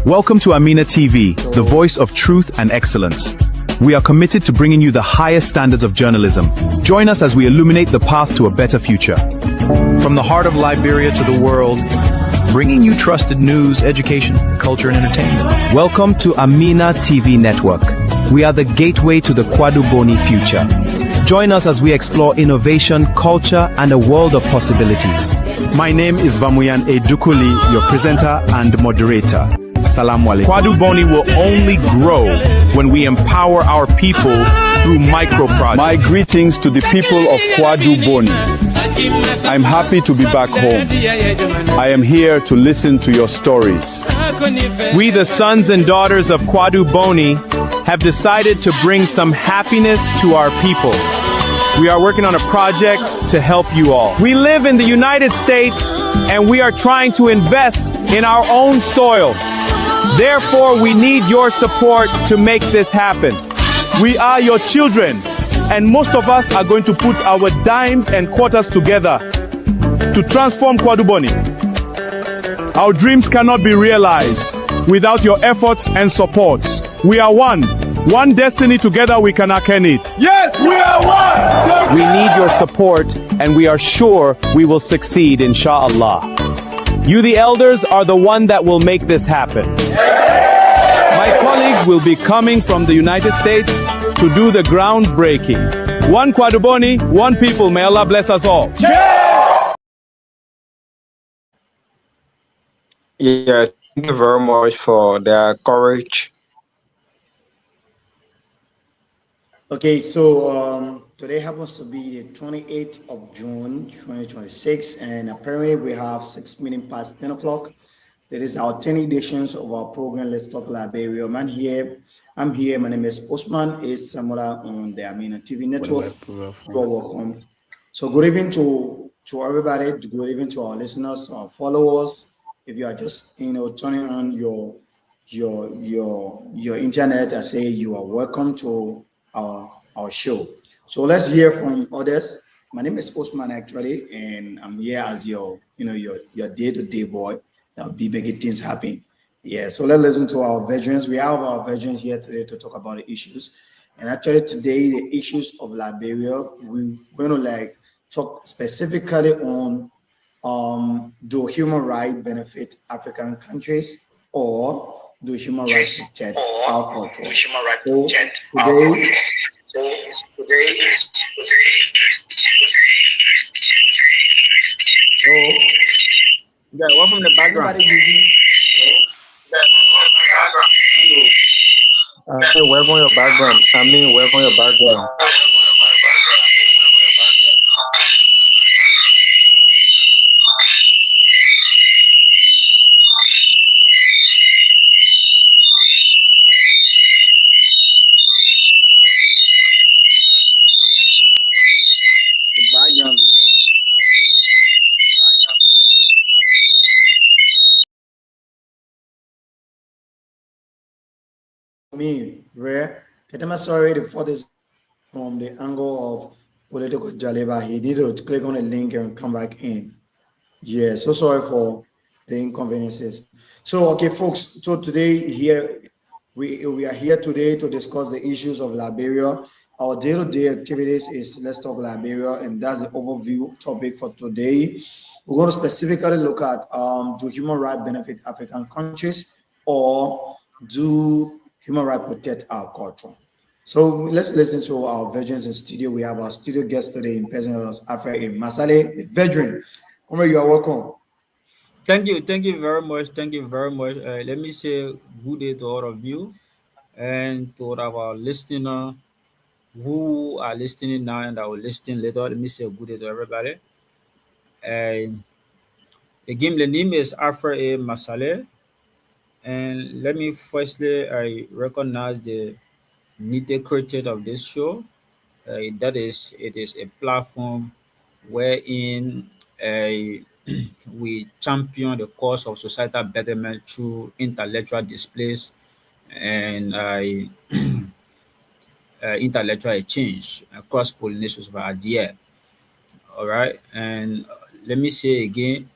Welcome to Amina TV, the voice of truth and excellence. We are committed to bringing you the highest standards of journalism. Join us as we illuminate the path to a better future. From the heart of Liberia to the world, bringing you trusted news, education, culture, and entertainment. Welcome to Amina TV Network. We are the gateway to the Kwadu Boni future. Join us as we explore innovation, culture, and a world of possibilities. My name is Vamuyan Edukuli, your presenter and moderator. Salaam alaikum. Kwadu Boni will only grow when we empower our people through micro projects. My greetings to the people of Kwadu Boni. I'm happy to be back home. I am here to listen to your stories. We, the sons and daughters of Kwadu Boni, have decided to bring some happiness to our people. We are working on a project to help you all. We live in the United States and we are trying to invest in our own soil. Therefore, we need your support to make this happen. We are your children, and most of us are going to put our dimes and quarters together to transform Kwadu Boni. Our dreams cannot be realized without your efforts and support. We are one. One destiny, together we can attain it. Yes, we are one! We need your support, and we are sure we will succeed, inshallah. You, the elders, are the one that will make this happen. My colleagues will be coming from the United States to do the groundbreaking. One Kwadu Boni, one people. May Allah bless us all. Yeah, thank you very much for their courage. Okay, so today happens to be the 28th of June, 2026, and apparently we have 6 minutes past 10 o'clock. That is our 10 editions of our program, Let's Talk Liberia. I'm here, my name is Osman, is Samola on the Amina TV network. You're welcome. So good evening to everybody, good evening to our listeners, to our followers. If you are just, turning on your internet, I say you are welcome to our show. So let's hear from others. My name is Osman actually, and I'm here as your day-to-day boy. I'll be making things happen. Yeah, so let's listen to our veterans. We have our veterans here today to talk about the issues. And actually today, the issues of Liberia, we're going to talk specifically on do human rights benefit African countries or do human rights protect our culture? So Yeah, what from the background? Where from your background? Where from your background? Rare. Sorry for this from the angle of political jaleba. He did to click on the link and come back in. Yeah, so sorry for the inconveniences. So okay, folks. So today here we are here today to discuss the issues of Liberia. Our day-to-day activities is Let's Talk Liberia, and that's the overview topic for today. We're going to specifically look at do human rights benefit African countries or do human rights protect our culture? So let's listen to our veterans in studio. We have our studio guest today in person of Afra Masale, the veteran. Omar, you are welcome. Thank you very much. Let me say good day to all of you and to all of our listeners who are listening now and that will listen later. Let me say good day to everybody. And again, the name is Afra Masale. And let me firstly, I recognize the nitty-gritty of this show. It is a platform wherein we champion the cause of societal betterment through intellectual displays and intellectual exchange and cross-pollination of ideas. All right, and let me say again,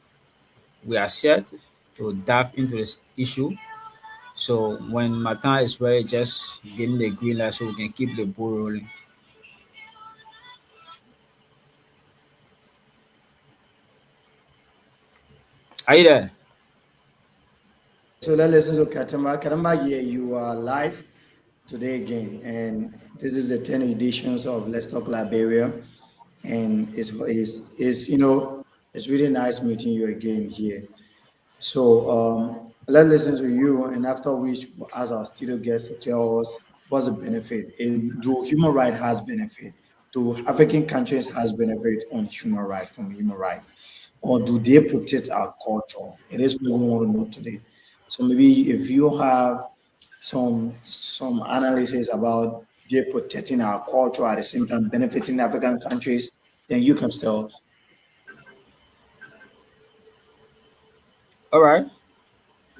we are set to dive into this issue So when my time is ready, just give me the green light so we can keep the ball rolling. Are you there? So let's listen to Katamba. Katamba, yeah, you are live today again, and this is the 10 editions of Let's Talk Liberia, and it's really nice meeting you again here. So let's listen to you, and after which, we'll ask our studio guests to tell us what's the benefit. Do human right has benefit? Do African countries has benefit on human right from human right, or do they protect our culture? It is what we want to know today. So maybe if you have some analysis about they protecting our culture at the same time benefiting African countries, then you can tell us. All right.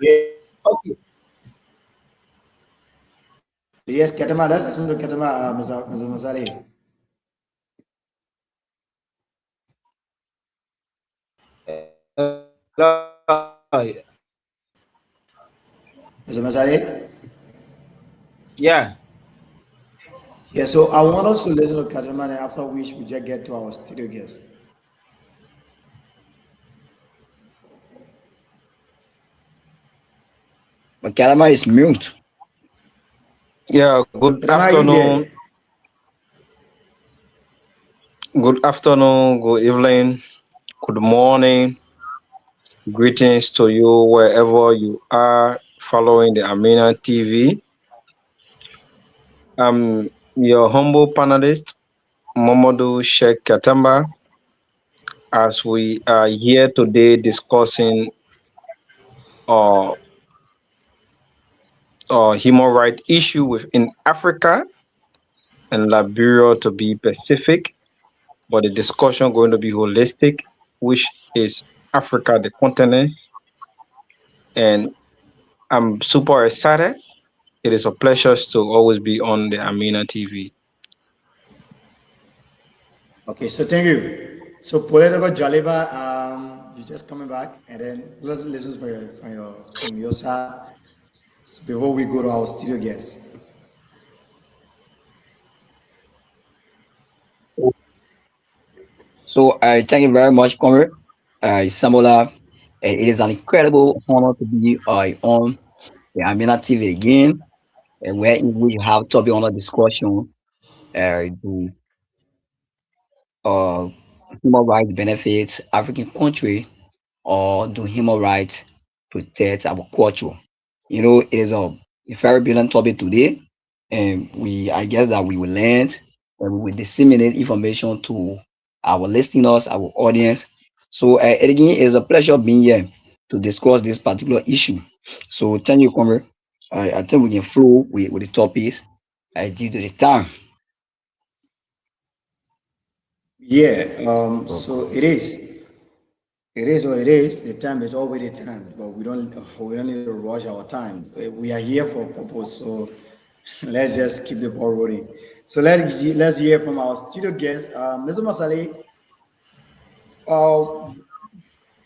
Yeah. Okay. Yes, Ketama, let's listen to Ketama, Mr. Masali. Uh, Mr. Masali? yeah. Yeah, so I want us to listen to Ketama, and after which we just get to our studio guest. But Kalama is mute. Yeah, good Ketama, are you afternoon. there? Good afternoon, good evening, good morning. Greetings to you wherever you are following the Amina TV. I'm your humble panelist, Momodu Sheikh Katamba, as we are here today discussing uh, human rights issue within Africa and Liberia to be Pacific, but the discussion going to be holistic, which is Africa, the continent, and I'm super excited. It is a pleasure to always be on the Amina TV. Okay, so thank you. So political Jaliba, you just coming back, and then let's listen from your side before we go to our studio guest. So I thank you very much, Comrade Samola. It is an incredible honor to be on the Amina TV again, where we have topic on a discussion the uh, human rights benefits African country or do human rights protect our culture? It is a very brilliant topic today, and I guess that we will learn and we will disseminate information to our listeners, our audience. So, again, it's a pleasure being here to discuss this particular issue. So, thank you, Conrad. I think we can flow with the topics due to the time. Yeah, So, so it is. It is what it is. The time is always the time, but we don't need to rush our time. We are here for a purpose, so let's just keep the ball rolling. So let's hear from our studio guest, Mr. Masali. Uh,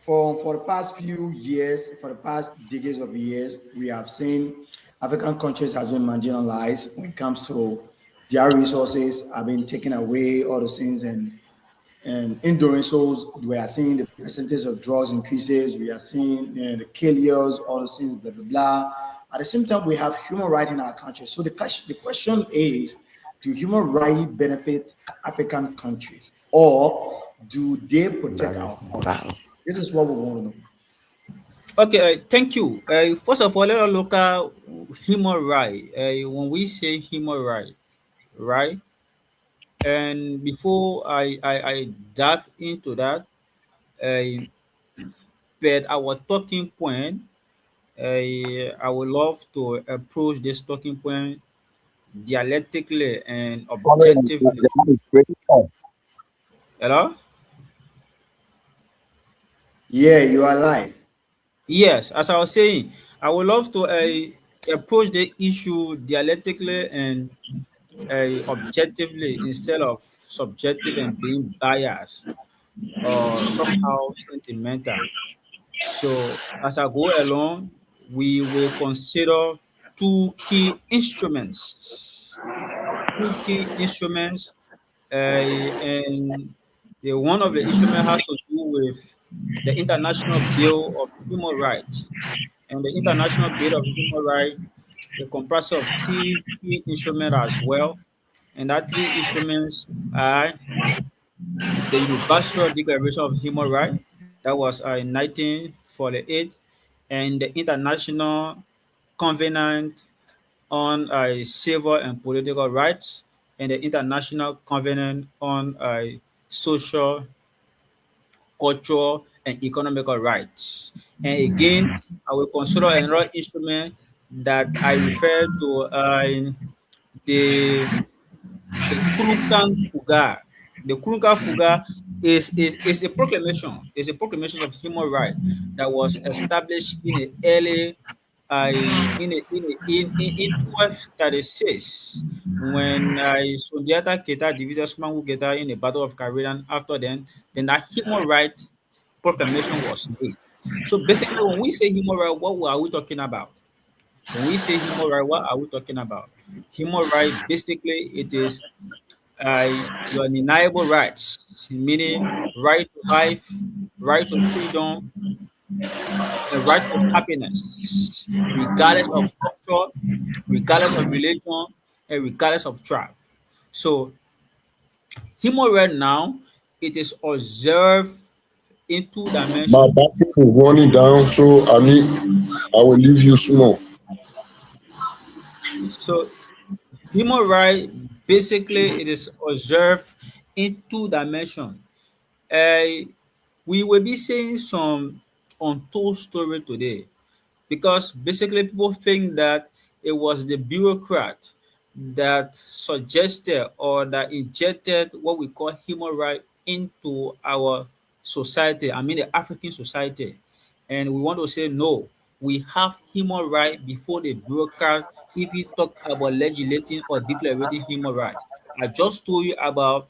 for the past few years, for the past decades of years, we have seen African countries has been marginalized when it comes to their resources have been taken away, all the things, and in doing so, we are seeing the percentage of drugs increases. We are seeing the killers, all the things, blah blah blah. At the same time, we have human rights in our country. So the question is, do human rights benefit African countries, or do they protect our culture? This is what we want to know. Okay. Thank you. First of all, let us look at human right. When we say human right, and before I dive into that, uh, but our talking point, I would love to approach this talking point dialectically and Conrad, objectively. the line is breaking up. Hello? Yeah, you are live. Yes, as I was saying, I would love to approach the issue dialectically and objectively instead of subjective and being biased or somehow sentimental. So as I go along, we will consider two key instruments. Two key instruments, and one of the instruments has to do with the International Bill of Human Rights. And the International Bill of Human Rights, it comprises of three key instruments as well. And that three instruments are the Universal Declaration of Human Rights, that was in 1948, and the International Covenant on Civil and Political Rights, and the International Covenant on Social, Cultural, and Economical Rights. And again, I will consider another instrument that I refer to the the Kurukan Fuga. The Kurukan Fuga is a proclamation. It's a proclamation of human rights that was established in the early in 1236 when Sundiata Keita defeated Smangu Keita in the Battle of Caribbean. After then that human right proclamation was made. So basically, when we say human right, what are we talking about? When we say human right, what are we talking about? Human right, basically, it is your undeniable rights, meaning right to life, right to freedom, and right to happiness, regardless of culture, regardless of religion, and regardless of tribe. So, human right now, it is observed in two My dimensions. battery is running down, so I will leave you small. So, human right, basically, it is observed in two dimensions. Uh, we will be saying some untold story today, because basically people think that it was the bureaucrat that suggested or that injected what we call human right into our society, I mean the African society. And we want to say no, we have human right before the bureaucrat even talk about legislating or declaring human right. I just told you about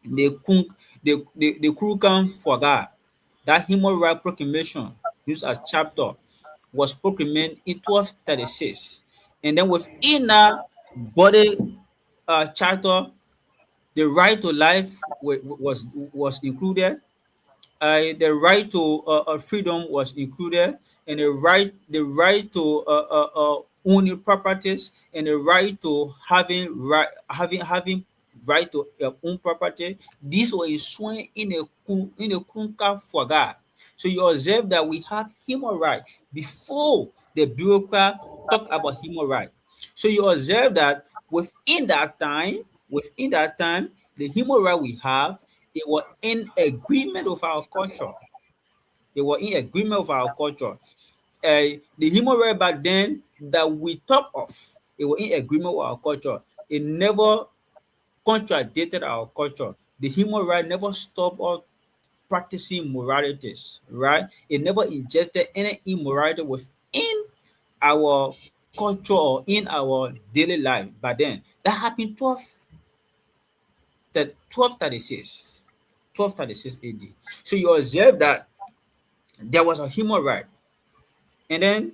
the Kunk, the Kurukan Foga, that human rights proclamation used as chapter, was proclaimed in 1236. And then within that body charter, the right to life was included, the right to freedom was included, and the right to owning properties, and the right to having right to own property. These were sworn in a Kunka Fwaga. So you observe that we have human right before the bureaucrat talk about human right. So you observe that within that time, the human right we have, they were in agreement with our culture. They were in agreement with our culture. The human right back then that we talk of, they were in agreement with our culture. It never contradicted our culture. The human right never stopped us practicing moralities, right? It never ingested any immorality within our culture or in our daily life. But then that happened 1236, 1236 AD. So you observe that there was a human right. And then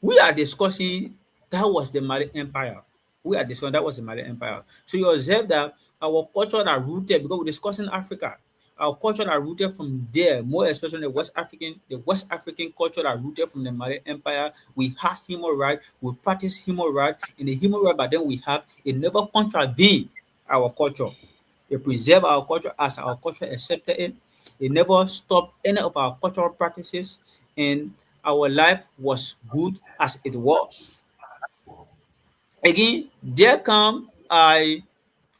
we are discussing that was the Mali Empire. We are discussing that was the Mali Empire. So you observe that our culture are rooted, because we're discussing Africa. Our culture are rooted from there, more especially the West African culture are rooted from the Mali Empire. We have human right, we practice human right, and the human right but then we have, it never contravene our culture. It preserve our culture as our culture accepted it. It never stopped any of our cultural practices, and our life was good as it was. Again, there come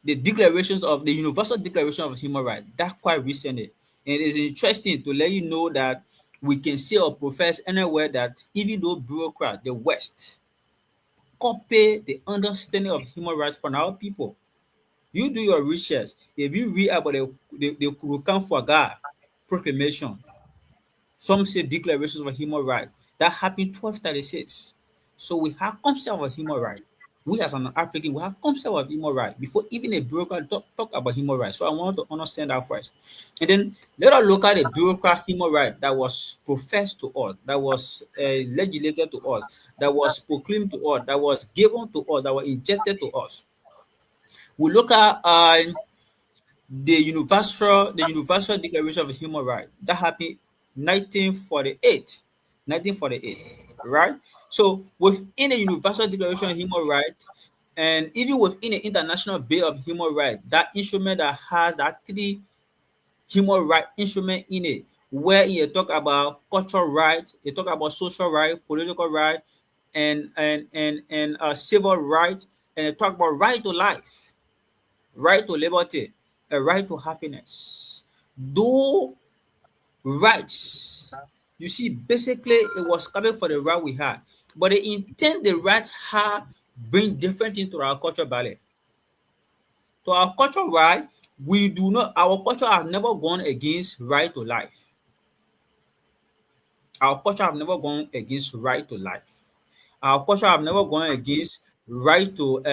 the declarations of the Universal Declaration of Human Rights. That quite recently. And it is interesting to let you know that we can say or profess anywhere that even though bureaucrats, the West, copy the understanding of human rights from our people. You do your research. If you read about the Kurukan Fwaga proclamation, some say declarations of human rights, that happened 1236. So we have concept of human right. We as an African, we have concept of human right before even a bureaucrat talk about human rights. So I want to understand that first. And then let us look at the bureaucrat human right that was professed to us, that was legislated to us, that was proclaimed to us, that was given to us, that was injected to us. We look at the Universal Declaration of Human Rights that happened 1948. 1948, right? So within the Universal Declaration of Human Rights, and even within the International Bill of Human Rights, that instrument that has that three human right instrument in it, where you talk about cultural rights, you talk about social right, political right, and civil right, and you talk about right to life, right to liberty, a right to happiness. Those rights, you see, basically it was coming for the right we had, but the intent the rights had bring different into our culture ballet. To our culture right, we do not, our culture has never gone against right to life. Our culture have never gone against right to life. Our culture have never gone against right to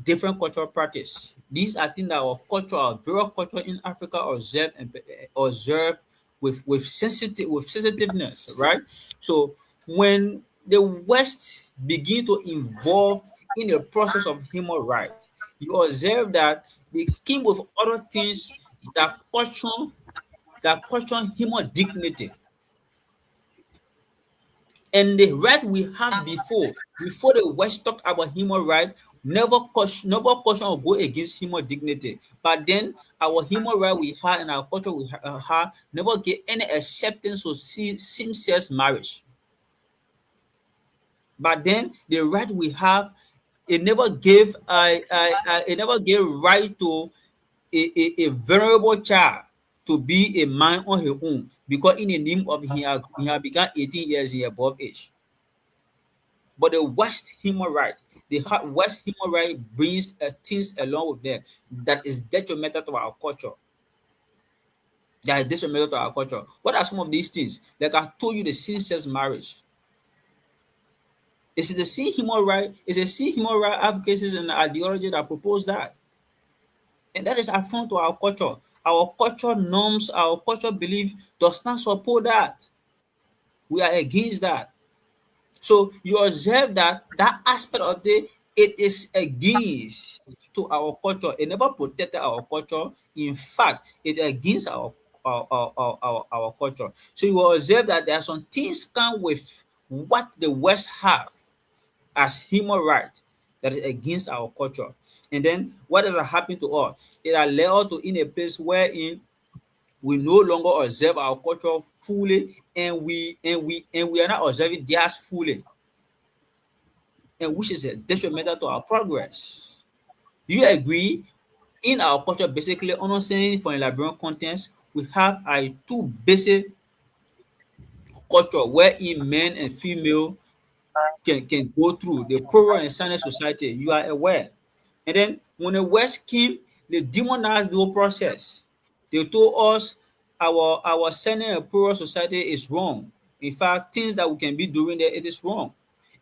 different cultural practice. These are things that our culture, our various culture in Africa observe and observe with sensitiveness, right? So when the West begin to involve in the process of human rights, you observe that they came with other things that question human dignity. And the right we have before the West talk about human rights, never question or go against human dignity. But then our human right we had and our culture we had never get any acceptance of same-sex marriage. But then the right we have, it never gave right to a vulnerable child to be a man on his own, because in the name of he had begun 18 years and above age. But the West human right, West human right brings things along with them that is detrimental to our culture. That is detrimental to our culture. What are some of these things? Like I told you, the same-sex marriage. Is it the same human right? Is it same human right advocacies and ideology that propose that? And that is affront to our culture. Our culture norms, our culture belief does not support that. We are against that. So you observe that that aspect of it is against to our culture. It never protected our culture. In fact, it against our culture. So you will observe that there are some things come with what the West have as human right that is against our culture. And then what does happen to us? It allows us to in a place wherein we no longer observe our culture fully, and we are not observing theirs fully, and which is a detrimental to our progress. Do you agree? In our culture, basically, understanding for in Liberian context, we have a two basic culture wherein men and female can go through the poorer and silent society. You are aware. And then when the West came, they demonized the whole process. They told us our sending a poorer society is wrong. In fact, things that we can be doing there, it is wrong.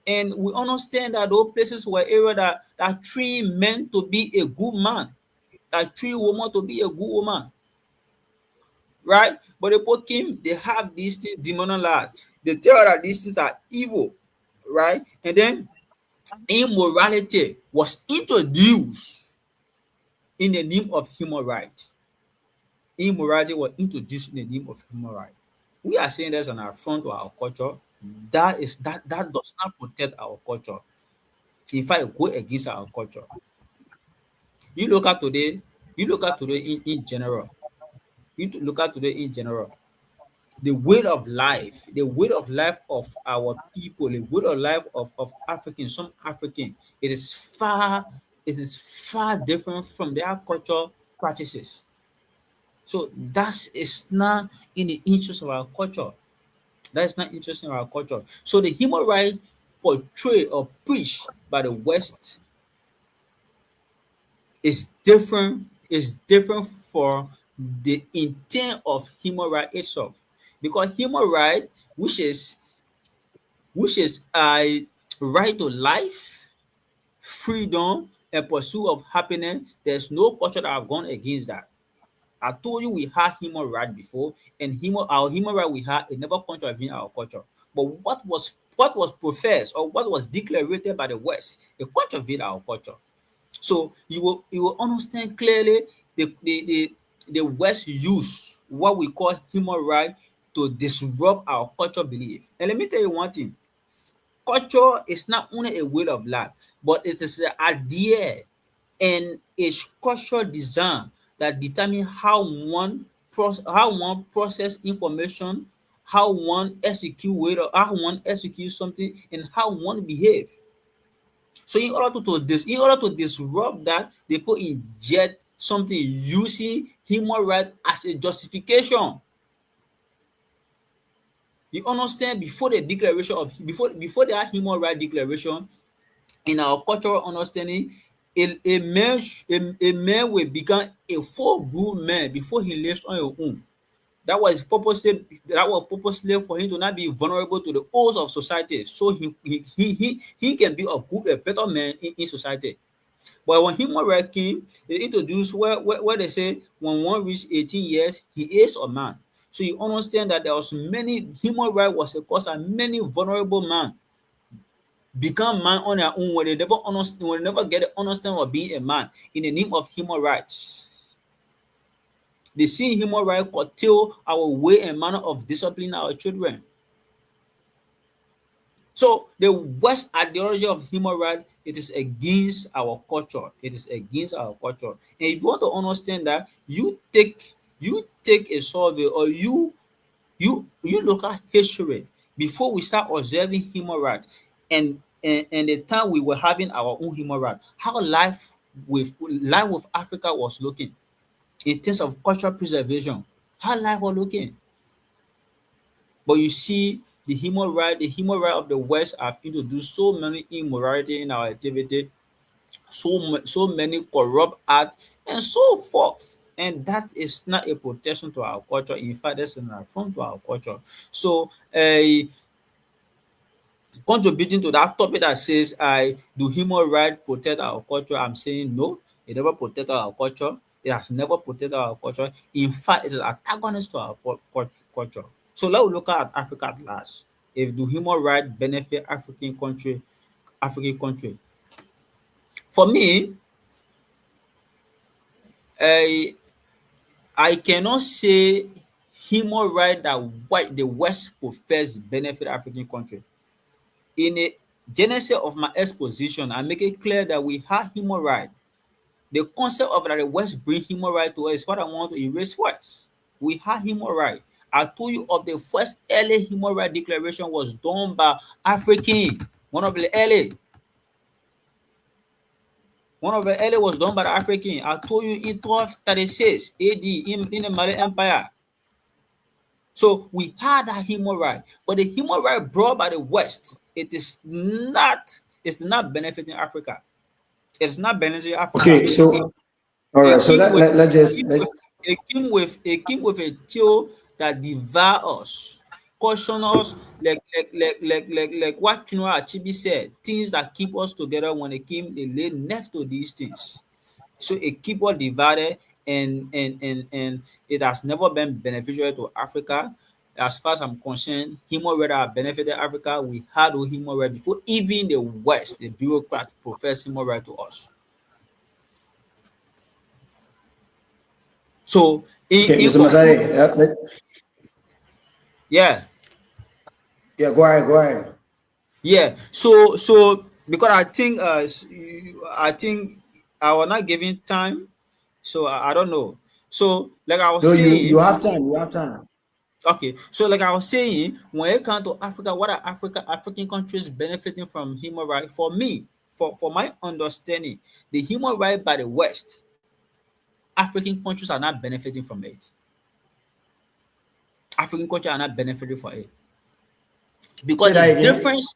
And we understand that those places were areas that train men to be a good man, that train women to be a good woman, right? But the people came, they have these things demonized. They tell us that these things are evil, right? And then immorality was introduced in the name of human rights. Immorality was introduced in the name of human rights. We are saying that's an affront to our culture. That does not protect our culture. In fact, it go against our culture. You look at today, you look at today in general. Look at today in general. The way of life, the way of life of our people, the way of life of Africans, some African, it is far different from their cultural practices. So that is not in the interest of our culture. That is not interesting in our culture. So the human right portrayed or preached by the West is different for the intent of human right itself. Because human right, which is a right to life, freedom, and pursuit of happiness. There's no culture that have gone against that. I told you we had human right before, and our human right we had it never contravened our culture. But what was professed or what was declared by the West, it contravened our culture. So you will understand clearly the West use what we call human right to disrupt our culture belief. And let me tell you one thing: culture is not only a way of life, but it is an idea and a structural design that determine how one process information, how one execute something, and how one behave. So in order to disrupt that, they put inject something using human right as a justification. You understand? Before the declaration of before that human right declaration, in our cultural understanding, a man will become a full grown man before he lives on his own. That was purposely for him to not be vulnerable to the woes of society, so he can be a better man in society. But when human right came, they introduced where they say when one reach 18 years, he is a man. So you understand that there was many human right was a cause, and many vulnerable men become man on their own when they never understand, when they never get to understand what being a man in the name of human rights. They see human right curtail our way and manner of disciplining our children. So the West ideology of human right, it is against our culture. It is against our culture. And if you want to understand that, you take a survey, or you look at history before we start observing human rights, and the time we were having our own human right, how life with Africa was looking in terms of cultural preservation, how life was looking. But you see, the human right of the West have introduced so many immorality in our activity, so many corrupt acts, and so forth. And that is not a protection to our culture. In fact, that's an affront to our culture. So, contributing to that topic that says, I do human right protect our culture? I'm saying no, it never protected our culture. It has never protected our culture. In fact, it is antagonist to our culture. So let's look at Africa at large. If do human right benefit African country? For me, I I cannot say human right that the West profess benefit African country. In a genesis of my exposition, I make it clear that we have human right. The concept of that the West bring human right to us is what I want to erase first. We have human right. I told you of the first early human right declaration was done by African. One of the early. One of the early was done by the African. I told you in 1236 AD in the Mali Empire. So we had that human right, but the human right brought by the West, it's not benefiting Africa. It's not benefiting Africa. Okay, so It, all right, it so came let, with let, let it just came let with a tail that devour us, caution us, like what Chinua Achebe said, things that keep us together. When they laid left to these things. So a keyboard divided, and it has never been beneficial to Africa. As far as I'm concerned, human right have benefited Africa. We had a human right before even the West, the bureaucrats profess human right to us. So okay, in Mr. Masari, conclusion, yeah, yeah, go ahead. yeah. So because I think I was not giving time, so I don't know. So like I was No, you saying, have time. You have time. okay, so like I was saying, when it comes to Africa, what are African countries benefiting from human rights? For me, for my understanding, the human right by the West, African countries are not benefiting from it. African countries are not benefiting from it Say because the that again. difference,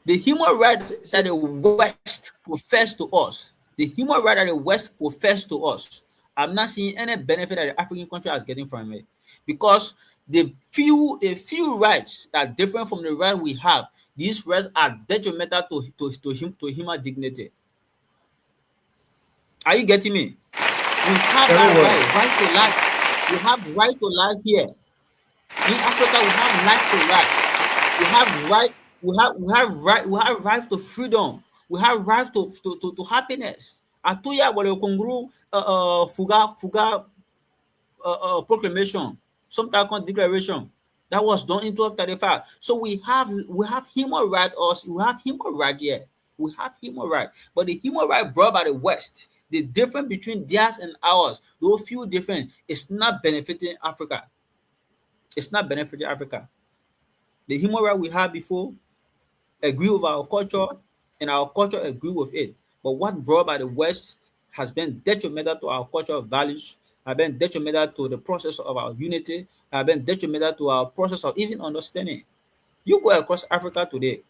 the human right that Say, the West profess to us, the human right that the West profess to us, I'm not seeing any benefit that the African country is getting from it, because the few rights that are different from the right we have, these rights are detrimental to human dignity. Are you getting me? We have Very that well. right to life. We have right to life here. In Africa, we have life to life. We have right. We have right to freedom. We have right to happiness. Atuya wale kongru proclamation, some type of declaration that was done in 1235. So we have human right us, we have human right here. We have human right. But the human right brought by the West, the difference between theirs and ours, those few different, it's not benefiting Africa. It's not benefiting Africa. The human right we had before agree with our culture, and our culture agree with it. But what brought by the West has been detrimental to our cultural values, have been detrimental to the process of our unity, have been detrimental to our process of even understanding. You go across Africa today,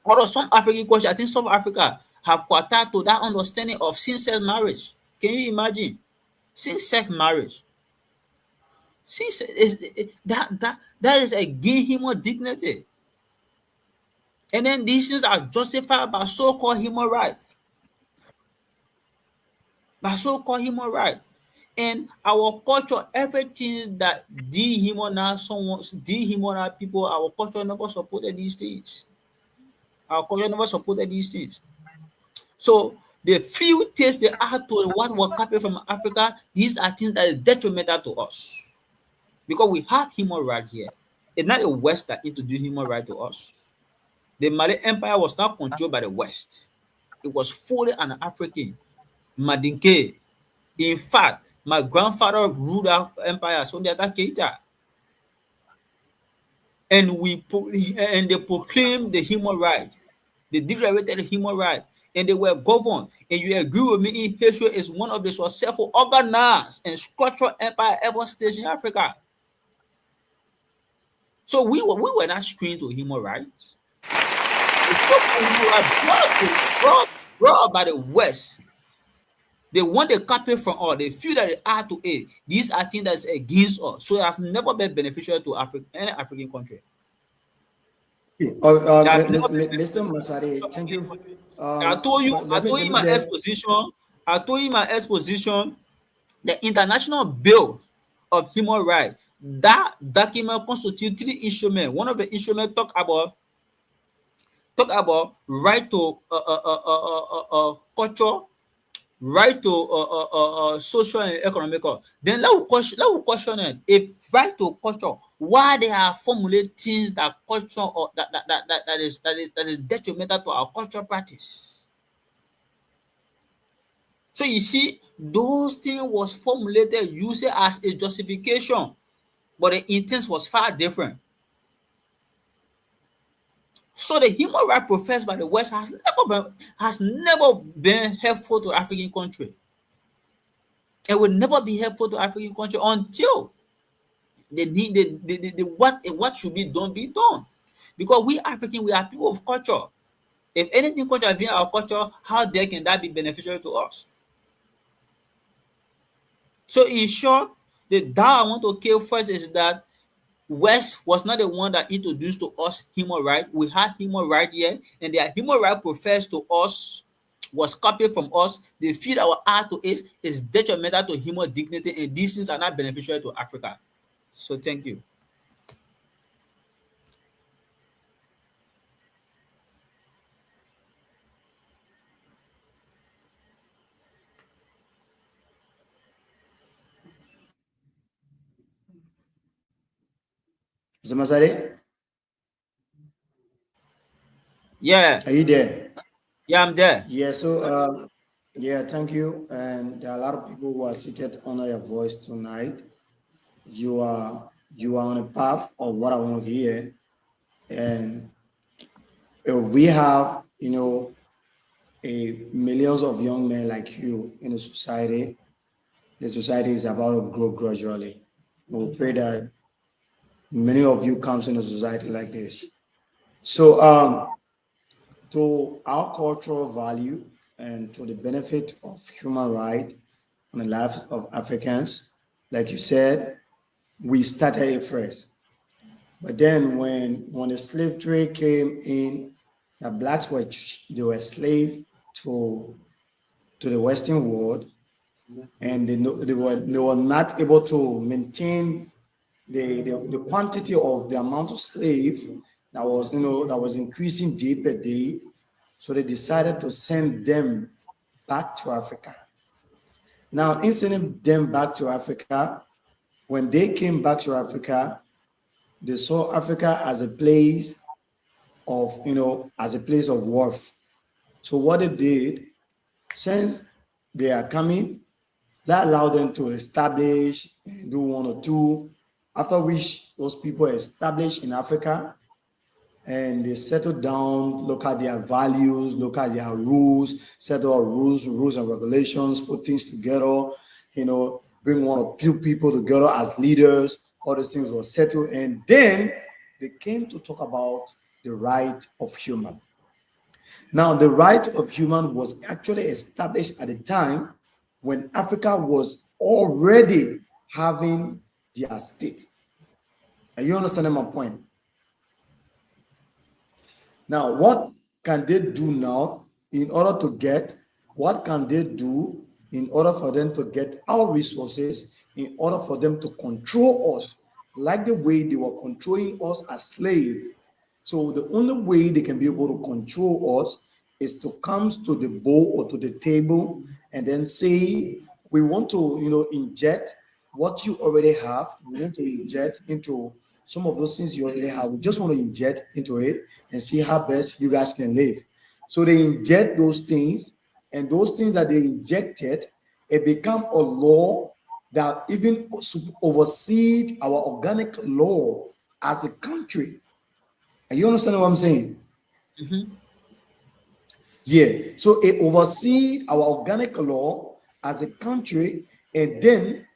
although some African culture, I think some Africa have quartered to that understanding of same-sex marriage. Can you imagine? Same-sex marriage. That is against human dignity. And then these things are justified by so-called human rights. By so-called human right. And our culture, everything that dehumanize someone, dehumanize people, our culture never supported these things. Our culture never supported these things. So the few things they add to what was happening from Africa, these are things that is detrimental to us. Because we have human right here. It's not the West that introduced human right to us. The Malay Empire was not controlled by the West. It was fully an African. Madinke. In fact, my grandfather ruled our empire, Sundiata Keita, and they proclaimed the human right. They declared the human right, and they were governed. And you agree with me? In history is one of the successful organized and structured empire ever staged in Africa. So we were not screened to human rights. The so-called human rights brought by the West. They want a copy from us. They feel that they are to aid. These are things that's against us. So it has never been beneficial to any African country. It has never been Mr. beneficial Masari, to thank African you. country. I told you, But I let told you me my just exposition. I told you my exposition. The International Bill of Human Rights. That document constitutes three instruments. One of the instruments talk about right to culture, right to social and economical. Then let me question it. If right to culture, why they have formulate things that culture or that is detrimental to our cultural practice. So you see, those things was formulated using as a justification, but the intent was far different. So the human right professed by the West has never been helpful to African country. It will never be helpful to African country until they need what should be done. Because we African, we are people of culture. If anything culture is our culture, how dare can that be beneficial to us? So in short, the doubt I want to kill first is that West was not the one that introduced to us human right. We had human right here, and their human right professed to us was copied from us. They feed our art to it is detrimental to human dignity, and these things are not beneficial to Africa. So thank you. Mr. Masari, Yeah, are you there? yeah, I'm there. Yeah, so yeah, thank you. And there are a lot of people who are seated under your voice tonight. You are on a path of what I want to hear. And we have, a millions of young men like you in the society. The society is about to grow gradually. We pray that many of you comes in a society like this. So to our cultural value and to the benefit of human right on the life of Africans, like you said, we started it first. But then when the slave trade came in, the blacks were they were slave to to the Western world, and they were not able to maintain the quantity of the amount of slave that was increasing day per day. So they decided to send them back to Africa. Now, in sending them back to Africa, when they came back to Africa, they saw Africa as a place of worth. So what they did, since they are coming, that allowed them to establish and do one or two, after which those people established in Africa and they settle down, look at their values, look at their rules, settle rules and regulations, put things together, bring one or few people together as leaders. All these things were settled, and then they came to talk about the right of human. Now, the right of human was actually established at the time when Africa was already having their state. Are you understanding my point? Now, what can they do now in order to get, what can they do in order for them to get our resources, in order for them to control us, like the way they were controlling us as slaves? So the only way they can be able to control us is to come to the bowl or to the table and then say, we want to, inject what you already have. We want to inject into some of those things you already have. We just want to inject into it and see how best you guys can live. So they inject those things, and those things that they injected, it become a law that even oversee our organic law as a country. Are you understand what I'm saying? Yeah. So it oversees our organic law as a country, and then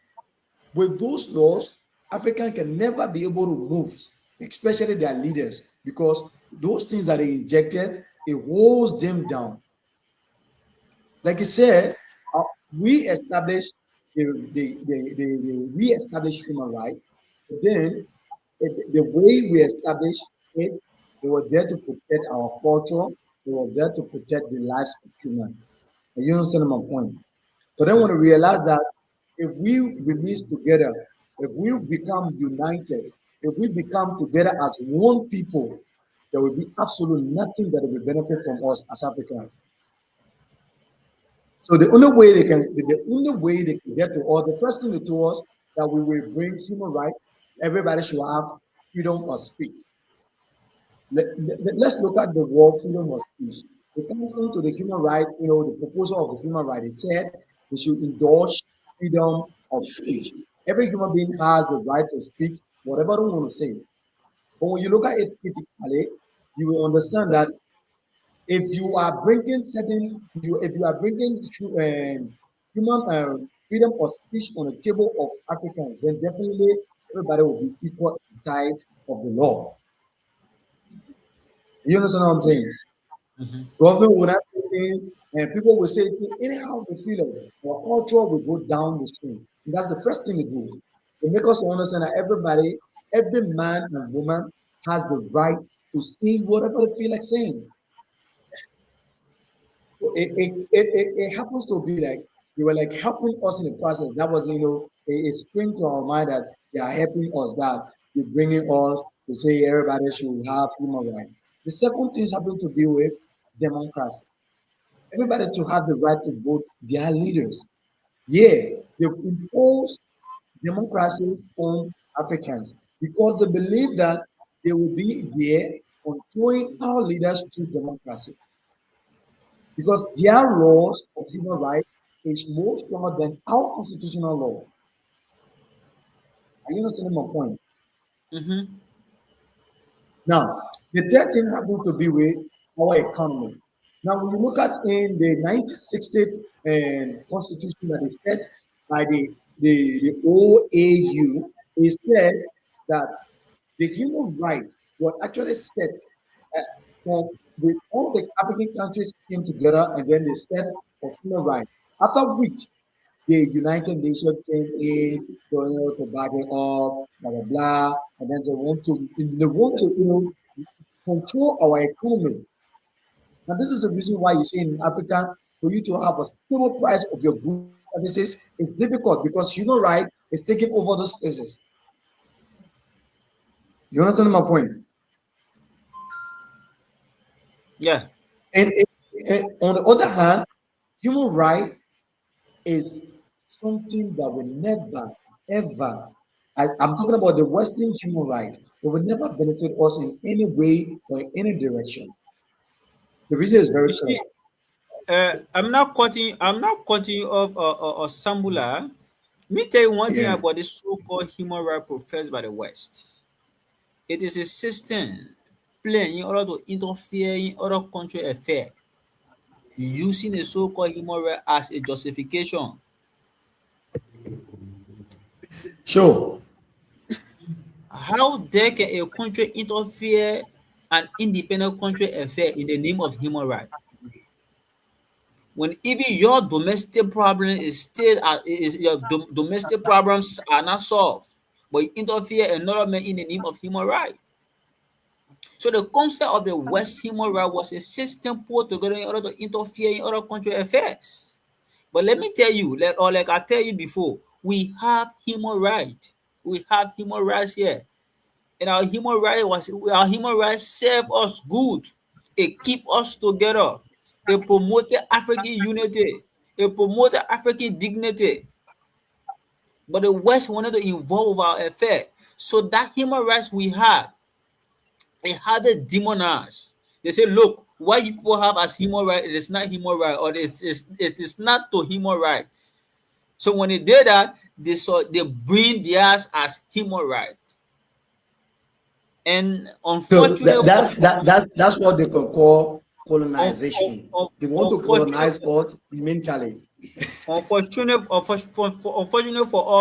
with those laws, African can never be able to move, especially their leaders, because those things that they injected, it holds them down. Like I said, we established we established human rights. Then the way we established it, they were there to protect our culture. They were there to protect the lives of human. You understand my point? But then when we realize that if we remain together, if we become united, if we become together as one people, there will be absolutely nothing that will benefit from us as Africans. So the only way they can get to us, the first thing they told us that we will bring human rights. Everybody should have freedom of speech. Let's look at the word freedom of speech. It comes into the human right, the proposal of the human right. It said we should indulge freedom of speech. Every human being has the right to speak whatever they want to say. But when you look at it critically, you will understand that if you are bringing human freedom of speech on the table of Africans, then definitely everybody will be equal inside of the law. You understand what I'm saying? Government will not say things, and people will say things anyhow they feel it. Our culture will go down the stream. And that's the first thing they do. They make us understand that every man and woman has the right to say whatever they feel like saying. So it happens to be like they were like helping us in the process. That was, a spring to our mind that they are helping us, that they're bringing us to say everybody should have human rights. The second thing is having to do with democracy. Everybody to have the right to vote their leaders. Yeah, they impose democracy on Africans because they believe that they will be there controlling our leaders through democracy. Because their laws of human rights is more stronger than our constitutional law. Are you understanding my point? Now, the third thing happens to be with our economy. Now, when you look at in the 1960 constitution that is set by the OAU, it said that the human right was actually set uh, with all the African countries came together and then they set of human rights. After which the United Nations came in, to back it up, blah blah blah, and then they want to control our economy. Now, this is the reason why you see in Africa, for you to have a stable price of your goods and services is difficult because human right is taking over those spaces. You understand my point? Yeah. And on the other hand, human right is something that will never, ever, I'm talking about the Western human right, it will never benefit us in any way or in any direction. The reason is very You clear. see, I'm not cutting you off or Sambula. Let me tell you one thing Yeah. about this so-called human right professed by the West. It is a system playing in order to interfere in other country affairs, using a so-called human right as a justification. Sure. How dare can a country interfere an independent country affair in the name of human right? When even your domestic problem is still is your domestic problems are not solved, but you interfere another man in the name of human right. So the concept of the West human right was a system put together in order to interfere in other country affairs. But let me tell you, like I tell you before, we have human right. We have human rights here, and our human rights serve us good. It keep us together. It promoted African unity. It promoted African dignity. But the West wanted to involve our affair. So that human rights we had, they have it demonized. They say, look, what you people have as human right, it is not human right, or it is not to human right. So when they did that, they bring theirs as human right. And So unfortunate for that's what they can call un, colonization. un, They want to unfortunate colonize us mentally. unfortunate for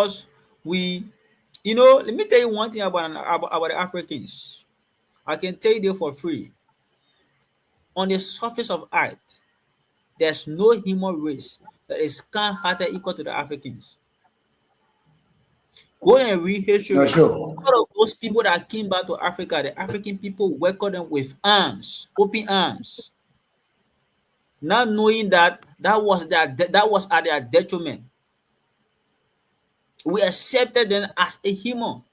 us, let me tell you one thing about the Africans. I can tell you this for free. On the surface of earth, there's no human race that is kind-hearted equal to the Africans. Go and read No, history. sure. All of those people that came back to Africa, the African people welcomed them with arms, open arms, not knowing that was at their detriment. We accepted them as a human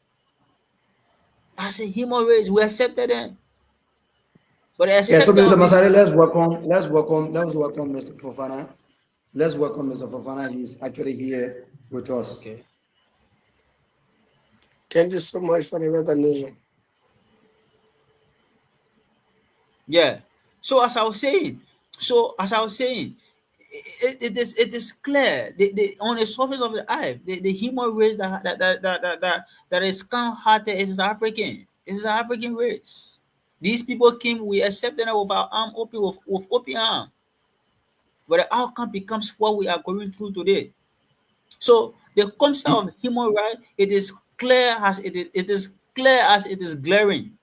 race. We accepted them, but the Yeah, so acceptance Mr. of this. Masari, let's welcome Mr. Fofana. Let's welcome Mr. Fofana. He's actually here with us. Okay. Thank you so much for the recognition. Yeah. So as I was saying, it is clear on the surface of the earth, the human race that is kind-hearted is African. It is an African race. These people came, we accepted them with our arm open, with open arm. But the outcome becomes what we are going through today. So the concept of human right, it is clear as it is clear as it is glaring.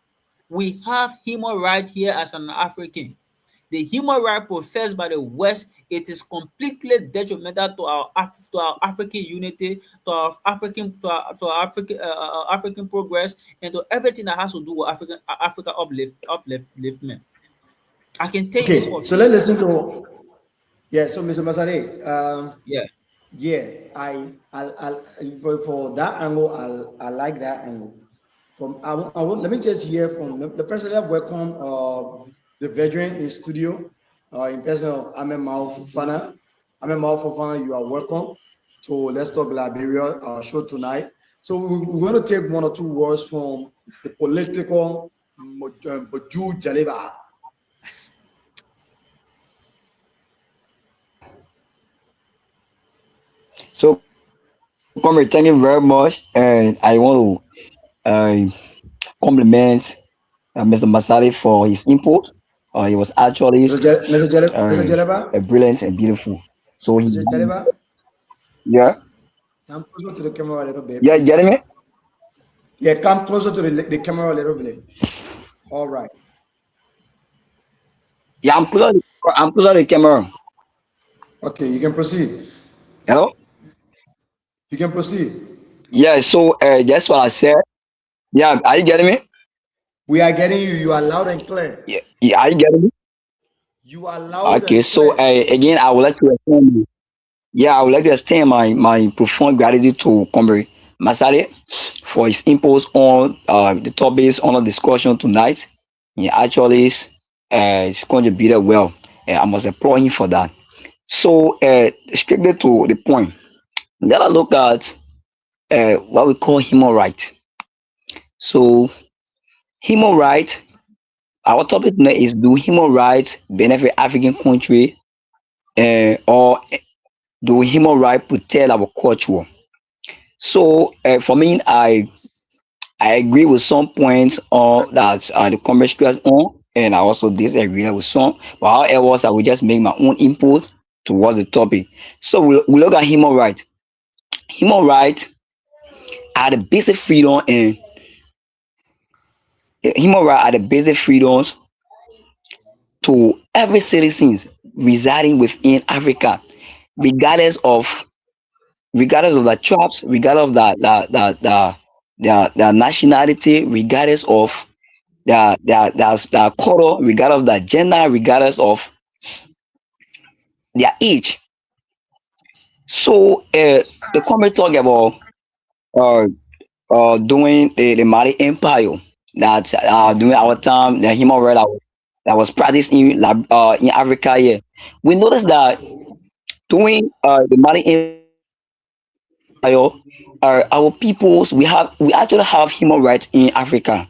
We have human right here as an African. The human right professed by the West, it is completely detrimental to our African unity, to our African progress, and to everything that has to do with Africa upliftment. I can tell you this for Okay, so free. let's listen to. Yeah, so Mr. Masari, Yeah. yeah, for that angle, I like that angle. Let me just hear from the first. Let's welcome the veteran in studio, in person of Amemao Fofana. Amemao Fofana, you are welcome to Let's Talk Liberia, our show tonight. So we're going to take one or two words from the political Baju Jaleba. So, comrade, thank you very much, and I want to compliment Mr. Masari for his input. He was actually Mr. Jaleba, brilliant and beautiful. So he, Mr. Jaleba, yeah, come closer to the camera a little bit, yeah, please. getting me? Yeah, come closer to the camera a little bit. All right. Yeah, I'm close to the camera. Okay, you can proceed. Hello? You can proceed. Yeah, so that's what I said. Yeah, are you getting me? We are getting you. You are loud and clear. Yeah, are you getting me? You allowed Okay, and so pledged. again, I would like to extend, yeah, I would like to extend my profound gratitude to Comrade Masare for his inputs on the topics on the discussion tonight. He actually contributed well. I must applaud him for that. So, strictly to the point, let us look at what we call human right. So, human right, our topic tonight is, do human rights benefit African country, or do human right protect our culture? So, for me, I agree with some points that the commercial on, and I also disagree with some. But however, I will just make my own input towards the topic. So we look at human right. Human right are the basic freedom, and human right are the basic freedoms to every citizen residing within Africa, regardless of regardless of the tribes, regardless of the nationality, regardless of their color, regardless of their gender, regardless of their age. So the comment talk about uh during the Mali Empire, that during our time the human right that was practiced in Africa here. We noticed that during the Mali Empire, our peoples, we actually have human rights in Africa,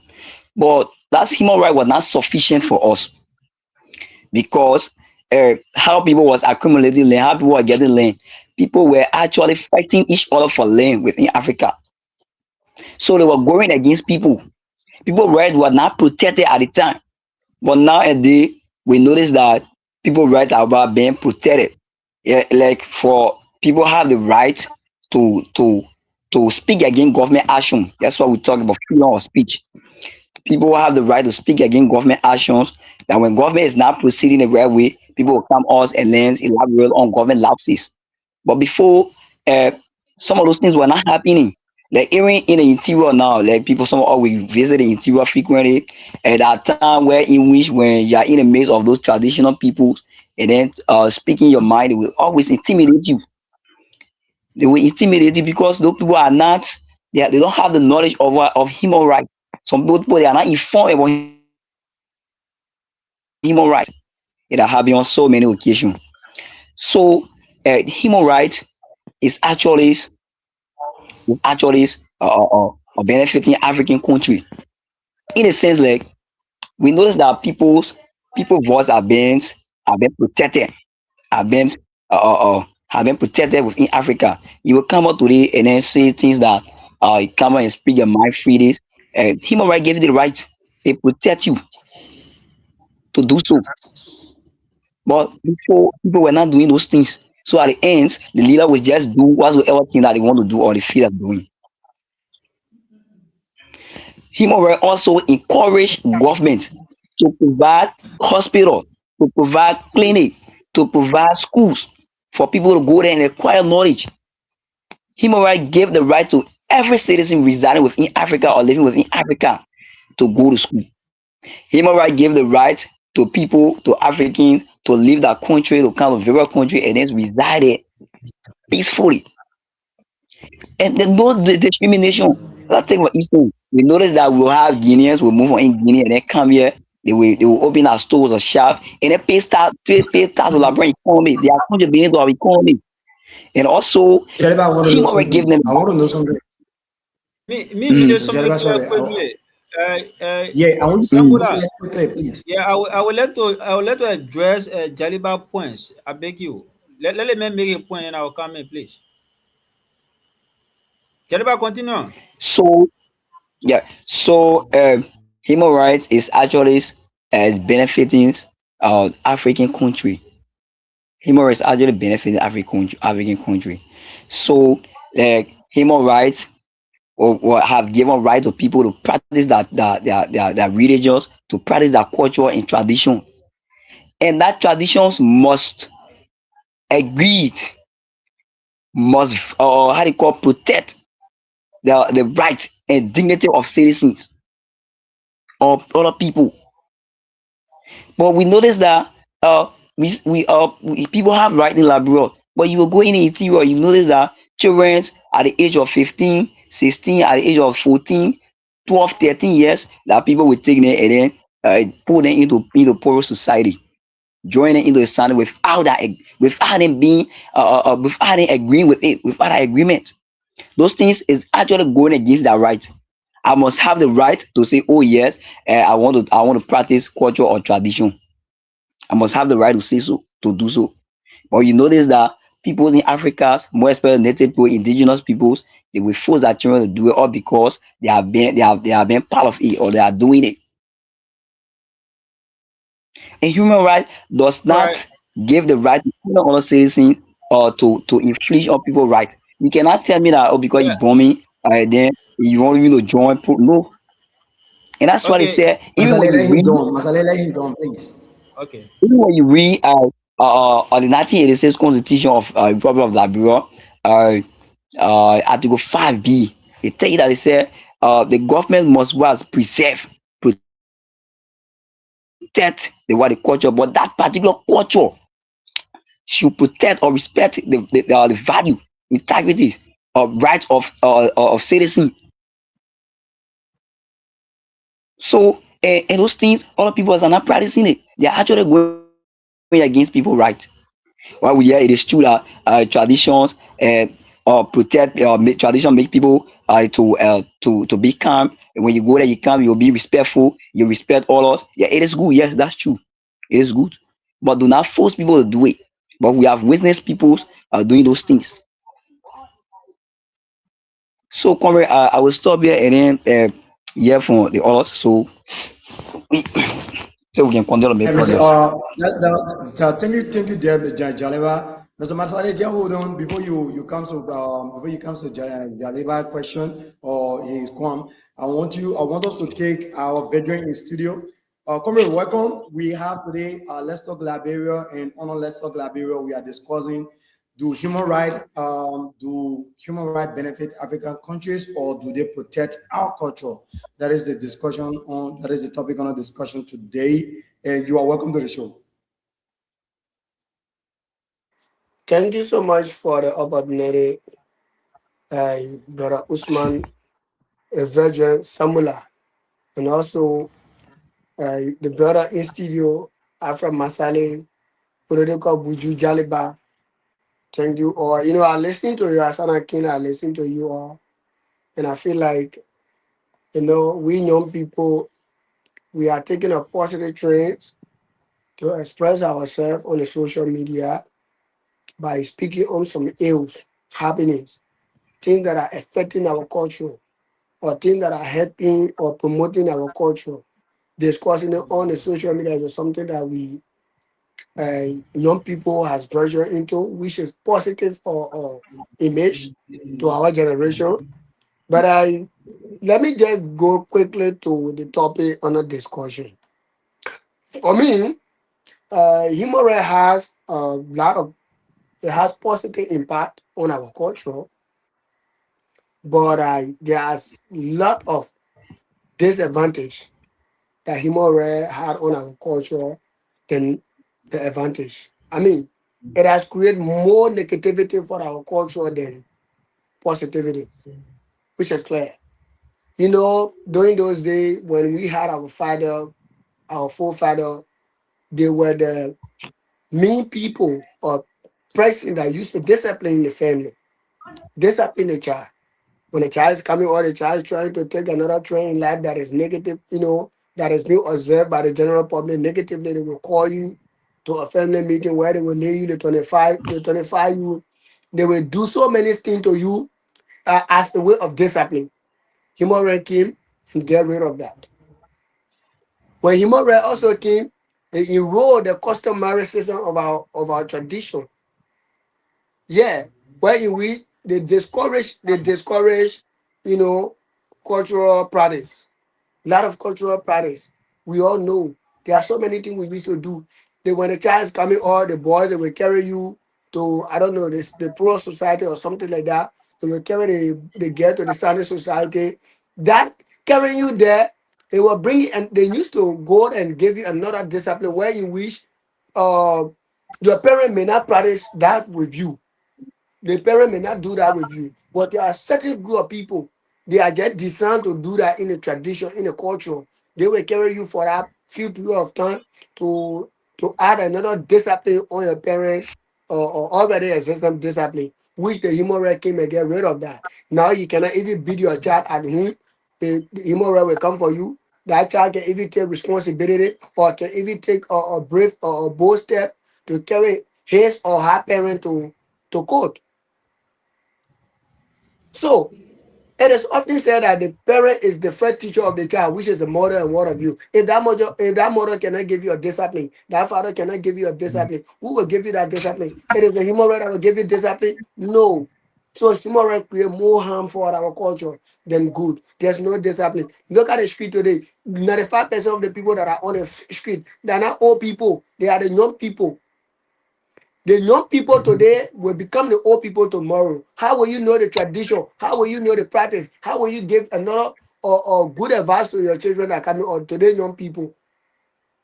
but that human right was not sufficient for us, because how people was accumulating land, how people were getting land, people were actually fighting each other for land within Africa. So they were going against people. People rights were not protected at the time. But nowadays we notice that people rights are about being protected. Yeah, like for people have the right to to to speak against government action. That's why we talk about freedom of speech. People have the right to speak against government actions. That when government is not proceeding the right way, people will come us and then elaborate on government lapses. But before, uh, some of those things were not happening. Like even in the interior now, like people, some always visit the interior frequently. At that time, where in which when you are in the midst of those traditional peoples, and then speaking your mind, it will always intimidate you. They will intimidate you because those people are not, they don't have the knowledge of human rights. Some people, they are not informed about human rights. It has happened on so many occasions. So human right is actually benefiting African country, in a sense. Like we notice that people voice are being protected, are being have been protected within Africa. You will come out today and then say things that you come out and speak your mind freely. Human right gave you the right, they protect you to do so. But before, people were not doing those things. So at the end, the leader will just do whatever thing that they want to do or they feel like doing. Human rights also encourage government to provide hospital, to provide clinic, to provide schools for people to go there and acquire knowledge. Human rights give the right to every citizen residing within Africa or living within Africa to go to school. Human rights give the right to people, to Africans, to leave that country, to come to various country and then reside there peacefully. And then no discrimination. Let's take for instance, we notice that we'll have Guineans will move on in Guinea and then come here. They will open our stores or shop and then pay tax to the economy. They are contributing to our economy. And also, Jaliba, I want to know human rights give something. them. I want to know something. Me Mm, there's something Jaliba, here sorry. quickly. Yeah, I want you to mm. go Sambuda, there quickly, please. yeah, I would like to address Jaliba points. I beg you. Let me make a point and I will come in, please. Jaliba, continue. So yeah, so human rights is actually as benefiting African country. Human rights actually benefiting African country. So human rights or have given right to people to practice their religions, to practice their culture and tradition. And that traditions must agree, must how do you call, protect the right and dignity of citizens or other people. But we notice that People have right in Liberia, but you will go in interior, you notice that children at the age of 15, 16, at the age of 14, 12, 13 years, that people will take them and then put them into poor society, join them into the standard without them being without them agreeing with it, without that agreement. Those things is actually going against that right. I must have the right to say, oh yes, I want to practice culture or tradition. I must have the right to say so, to do so. But you notice that people in Africa, more especially native people, indigenous peoples, they will force their children to do it all because they have been part of it or they are doing it. A human right does All right. not give the right to any other citizen or to inflict on people right. You cannot tell me that, oh, because you Yeah. bomb me, then you want me to join. No, and that's what they Okay. say. Even when Masale, you let him read, done. Masale, let him done, please. Okay. the 1986 Constitution of Republic of Liberia, Article 5B, it tell you that it said the government must was protect the what the culture, but that particular culture should protect or respect the value, integrity, or right of citizen. So and those things, other people are not practicing it. They are actually going against people right. While we hear it is true that traditions protect tradition make people to be calm. And when you go there, you calm. You'll be respectful. You respect others. Yeah, it is good. Yes, that's true. It is good, but do not force people to do it. But we have witnessed people doing those things. So, comrade, I will stop here and then hear from the others. So, we, so we can continue to make Mr. progress. Thank you, dear Jaleba. Mr. Masale, just hold on before you come to Jaleba question or his quam. I want us to take our veteran in studio. Comrade, welcome. We have today Let's Talk Liberia, and on Let's Talk Liberia, we are discussing do human right benefit African countries, or do they protect our culture? That is the topic on our discussion today. And you are welcome to the show. Thank you so much for the opportunity, Brother Usman, Veteran Samula, and also the brother in studio, Afra Masale, Political Buju Jaliba. Thank you all. You know, I listening to you, Asana King, I listen to you all, and I feel like, you know, we young people, we are taking a positive trend to express ourselves on the social media by speaking on some ills, happenings, things that are affecting our culture, or things that are helping or promoting our culture. Discussing it on the social media is something that we young people has version into, which is positive or image to our generation. But I let me just go quickly to the topic under discussion. For me, human right has a lot of it has positive impact on our culture, but there's a lot of disadvantage that human right had on our culture than the advantage. I mean, it has created more negativity for our culture than positivity, which is clear. You know, during those days when we had our father, our forefather, they were the mean people or person that used to discipline the family, discipline the child. When a child is coming or the child is trying to take another train in life that is negative, you know, that is being observed by the general public negatively, they will call you to a family meeting where they will lay you the 25 you. They will do so many things to you as a way of discipline. Human right came and get rid of that. When human right also came, they enrolled the customary system of our tradition. Yeah, where in which they discourage, you know, cultural practice. Lot of cultural practice. We all know there are so many things we used to do. That when a child is coming, or the boys they will carry you to, I don't know, the poor society or something like that. They will carry the girl to the standard society. That carrying you there, they will bring you, and they used to go and give you another discipline where you wish uh, your parent may not practice that with you. The parent may not do that with you, but there are certain group of people, they are just designed to do that in a tradition, in a culture. They will carry you for that few period of time to add another discipline on your parent, or already existing discipline, which the human right came and get rid of that. Now you cannot even beat your child at home. The human right will come for you. That child can even take responsibility or can even take a brave or a bold step to carry his or her parent to court. So it is often said that the parent is the first teacher of the child, which is the mother and what of you. If that mother cannot give you a discipline, that father cannot give you a discipline, who will give you that discipline? It is the human right that will give you discipline? No. So human right create more harm for our culture than good. There's no discipline. Look at the street today. 95% of the people that are on the street, they are not old people. They are the young people. The young people today will become the old people tomorrow. How will you know the tradition? How will you know the practice? How will you give another or good advice to your children that are coming or today young people?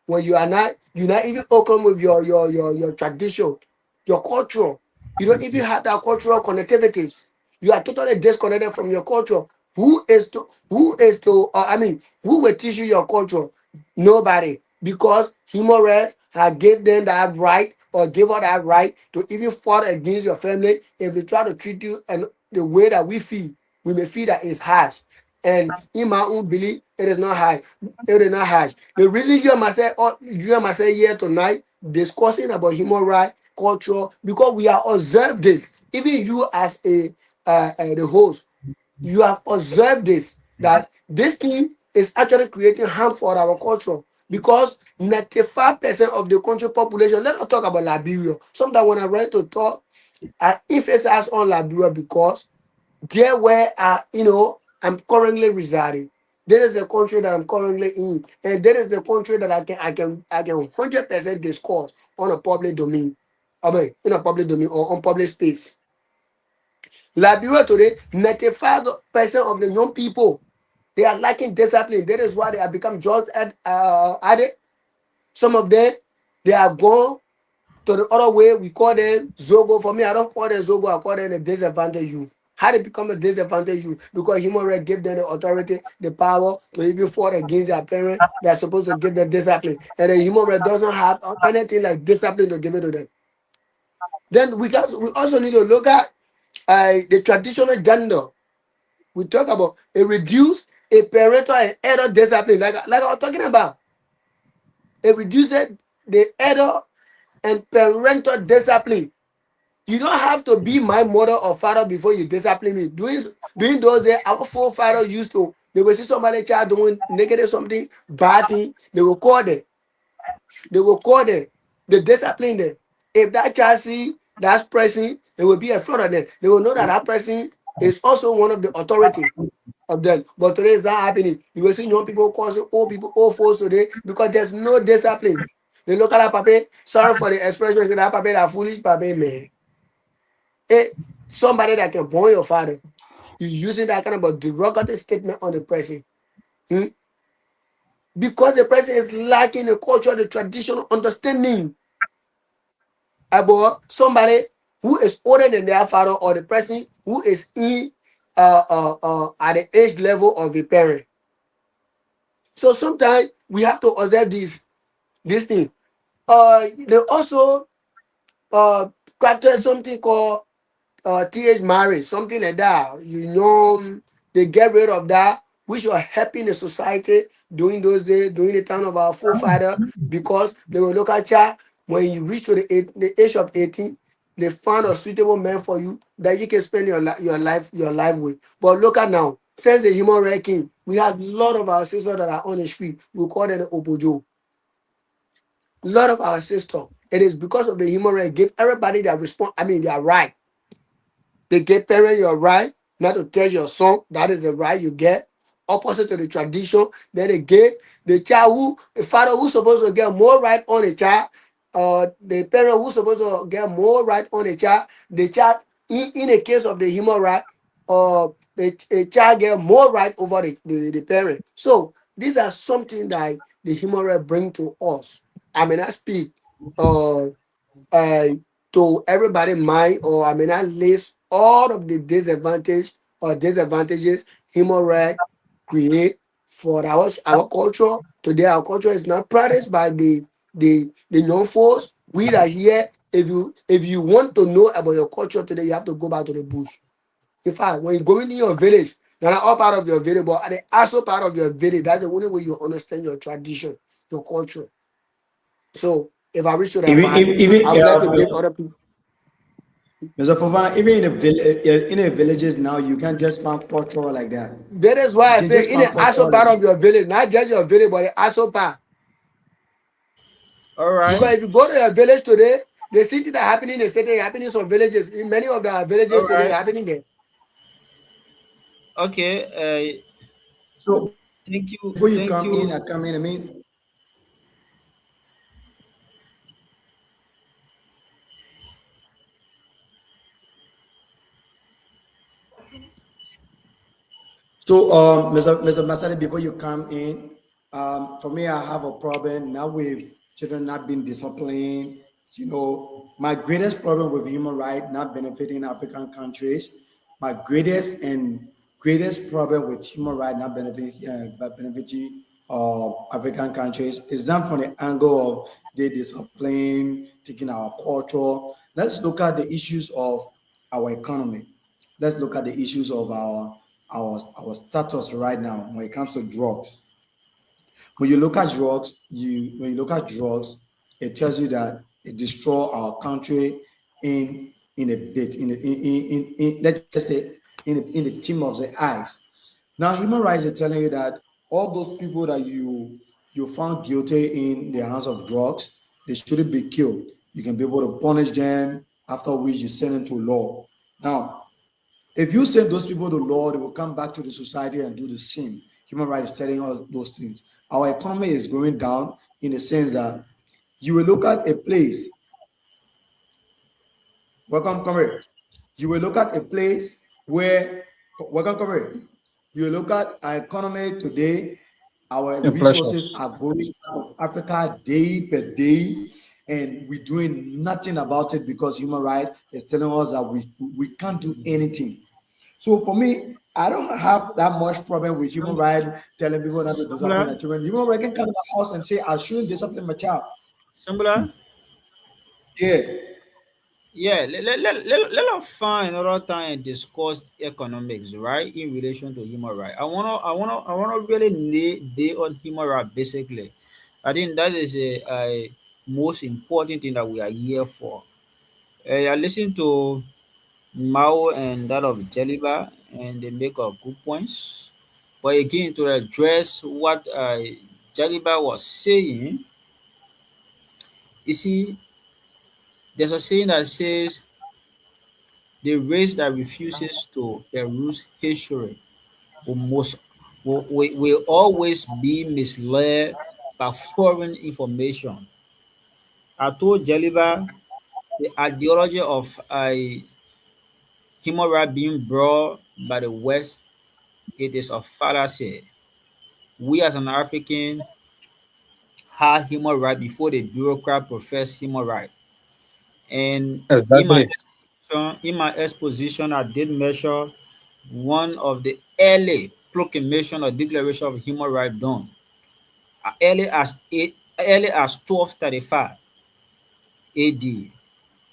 When you're not even open with your tradition, your culture. You don't even have that cultural connectivities. You are totally disconnected from your culture. Who will teach you your culture? Nobody. Because human rights have give them that right or give her that right to even fight against your family if they try to treat you and the way that we feel. We may feel that it's harsh. And in my own belief, it is not harsh. It is not harsh. The reason you and myself here tonight discussing about human rights, culture, because we are observed this. Even you as the host, you have observed this that this thing is actually creating harm for our culture because 95% of the country population. Let us talk about Liberia. Sometimes when I ready to talk, I emphasize on Liberia because there where I'm currently residing. This is the country that I'm currently in, and that is the country that I can 100% discuss on a public domain. I mean, in a public domain or on public space. Liberia today, 95% of the young people they are lacking discipline. That is why they have become drugs addict. Some of them they have gone to the other way. We call them Zogo. For me, I don't call them Zogo, I call them the disadvantaged youth. How they become a disadvantaged youth? Because human rights give them the authority, the power to even fight against their parents. They are supposed to give them discipline. And the human rights doesn't have anything like discipline to give it to them. Then we also need to look at the traditional gender. We talk about a reduce a parental and elder discipline, like I was talking about. It reduces the elder and parental discipline. You don't have to be my mother or father before you discipline me. Doing those days, our forefathers used to, they will see somebody child doing negative something, bad thing, they will call them. They will call them. They discipline them. If that child see that person, it will be in front of them. They will know that that person is also one of the authority of them. But today it's not happening. You will see young people causing old people, old folks today because there's no discipline. They look at that paper, sorry for the expression, say that paper that foolish paper, man. Eh, somebody that can born your father, you using that kind of a derogatory statement on the person. Hmm? Because the person is lacking the culture, the traditional understanding about somebody who is older than their father or the person who is in at the age level of a parent. So sometimes we have to observe this thing. They also crafted something called teenage marriage, something like that. They get rid of that, which was helping the society during those days, during the time of our forefather, because they will look at you when you reach to the age of 18, they found a suitable man for you that you can spend your life with. But look at now, since the human ranking, we have a lot of our sisters that are on the street. We call them the Opojo. A lot of our sisters. It is because of the human right give everybody their response. I mean, their right. They give parents your right not to tell your son that is the right you get, opposite to the tradition. Then they give the child the father who's supposed to get more right on the child, the parent who's supposed to get more right on the child in the case of the human right, the child get more right over the parent. So these are something that the human right bring to us. I mean, I speak. uh, uh, to everybody mind, or I may not list all of the disadvantage or disadvantages human right create for our culture. Today our culture is not practiced by the young folks. We are here. If you want to know about your culture today, you have to go back to the bush. In fact, when you go into your village, they're not all part of your village, but they also part of your village. That's the only way you understand your tradition, your culture. So if I reach to that Even part, even, even I would like to give other people. Mr. Fofana, even in the villages now, you can't just find culture like that. That is You why I can say just in the find also culture part like of your village, not just your village, but the also part. All right. Because if you go to your village today, the city that happening in the city happening in some villages. In many of the All villages today right. happening there. Okay. so Thank before you. you come Thank in, I you. come in. I mean, so, Mr. Masadi, before you come in, for me, I have a problem now with children not being disciplined. My greatest problem with human rights not benefiting African countries, my greatest problem with human rights not benefiting African countries is not from the angle of the discipline, taking our culture. Let's look at the issues of our economy. Let's look at the issues of our status right now when it comes to drugs. When you look at drugs, it tells you that it destroy our country in a bit, let's just say in the team of the eyes. Now, human rights is telling you that all those people that you found guilty in the hands of drugs, they shouldn't be killed. You can be able to punish them, after which you send them to law. Now, if you send those people to law, they will come back to the society and do the same. Human rights is telling us those things. Our economy is going down in the sense that you will look at a place, welcome, come here. You will look at a place where, welcome, come here. You will look at our economy today, our A pleasure. resources are going out of Africa day per day, and we're doing nothing about it because human rights is telling us that we can't do anything. So for me, I don't have that much problem with human Sam- rights telling people not to discipline Sambula. their children. Human rights can come to my house and say I shouldn't discipline my child. Sambula. Yeah, Yeah, let us find another time and discuss economics, right, in relation to human right. I wanna really day on human right basically. I think that is a most important thing that we are here for. I listen to Mao and that of Jeliba, and they make good points. But again, to address what Jaliba was saying, you see, there's a saying that says the race that refuses to peruse history will most will always be misled by foreign information. I told Jaliba the ideology of human rights being brought by the West, it is a fallacy. We as an African had human right before the bureaucrat professed human right. And Exactly. in my exposition, I did measure one of the early proclamation or declaration of human right done early as 1235 AD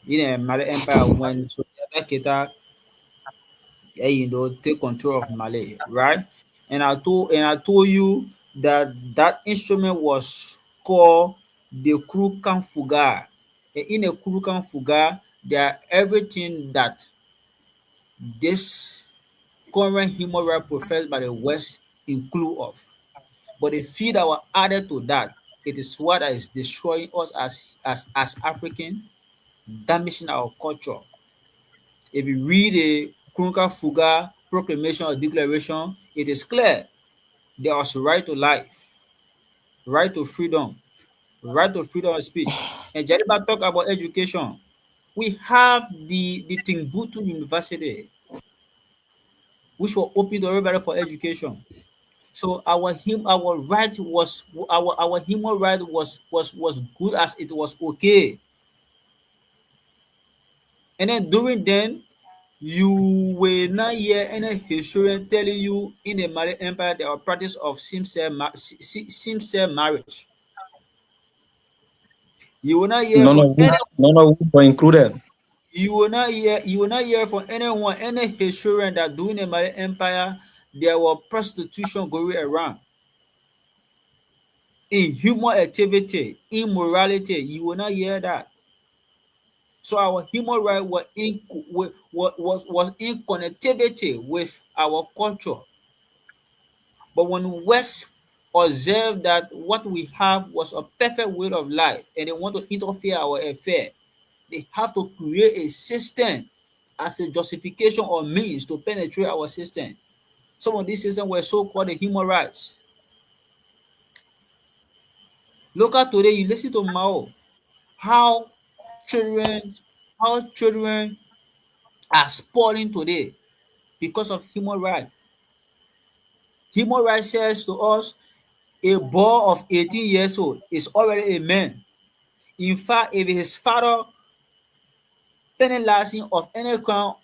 in a Malay Empire when Sultan Keita take control of Malay, right? And I told you that that instrument was called the Kurukan Fuga. And in a Kurukan Fuga, there are everything that this current human right professed by the West include of. But the few that were added to that, it is what is destroying us as African, damaging our culture. If you read the Krunka Fuga proclamation or declaration, it is clear there was right to life, right to freedom of speech. And Jaliba talk about education. We have the Timbuktu University, which will open to everybody for education. So our right was our human right was good as it was okay. And then during then, you will not hear any historian telling you in the Mali Empire there was practice of same-sex marriage. You will not hear from any None of which were included. you will not hear from anyone, any historian that during the Mali Empire there was prostitution going around. In human activity, immorality, you will not hear that. So our human right was in connectivity with our culture. But when West observed that what we have was a perfect way of life and they want to interfere our affair, they have to create a system as a justification or means to penetrate our system. Some of these systems were so-called the human rights. Look at today, you listen to Mao, how children children are spoiling today because of human rights. Human rights says to us a boy of 18 years old is already a man. In fact, if his father penalizing of any crime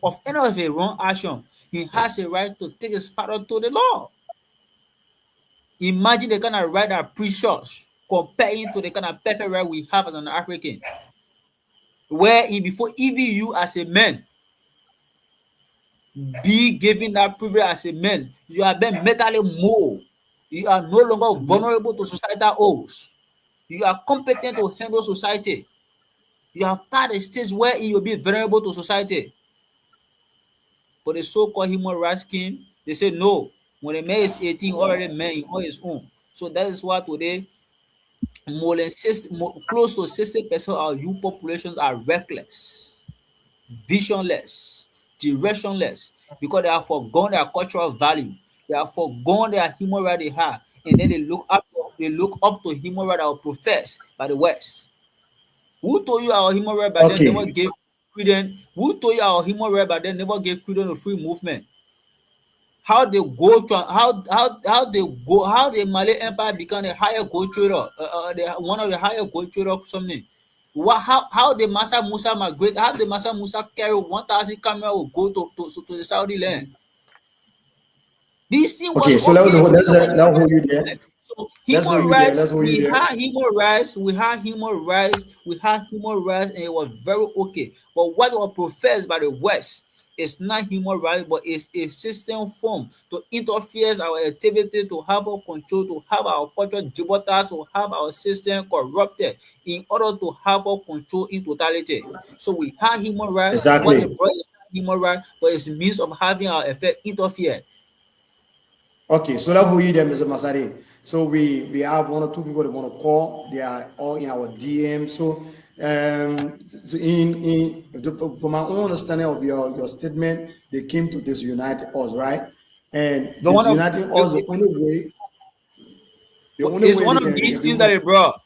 of any of a wrong action, he has a right to take his father to the law. Imagine the kind of right that precious comparing to the kind of perfect right we have as an African. Where before even you as a man be given that privilege as a man, you are being mentally mold. You are no longer vulnerable to societal oaths. You are competent to handle society. You have passed a stage where you will be vulnerable to society. But the so-called human rights king, they say no. When a man is 18, already man on his own. So that is why today close to 60% of youth populations are reckless, visionless, directionless, because they have forgone their cultural value, they have forgone their human right they have, and then they look up to human right that are professed by the West. Who told you our human right by then never Okay. gave credence? Who told you our human right by then never gave credence to free movement? How they go to how the Malay Empire become a higher gold trader, one of the higher gold trader something. How the Masa Musa migrate? How the Masa Musa carry 1,000 camera will go to the Saudi land? This thing was Okay. So okay. There was let's never hold you there. problem. So Let's hold human you there. rights, Let's hold you we there. had human rights, we had human rights, we had human rights, and it was very okay. But what was professed by the West is not human rights, but it's a system form to interfere our activity, to have our control, to have our culture sabotaged, to have our system corrupted in order to have our control in totality. So we had human rights. What they Exactly. brought is not human rights, but it's means of having our effect interfere. Okay, so that's who you there, Mr. Masari. So we have one or two people that want to call. They are all in our DM. So so from my own understanding of your statement, they came to disunite us, right? And The one of disuniting us, the only it's way one they of can these be things that able, it brought.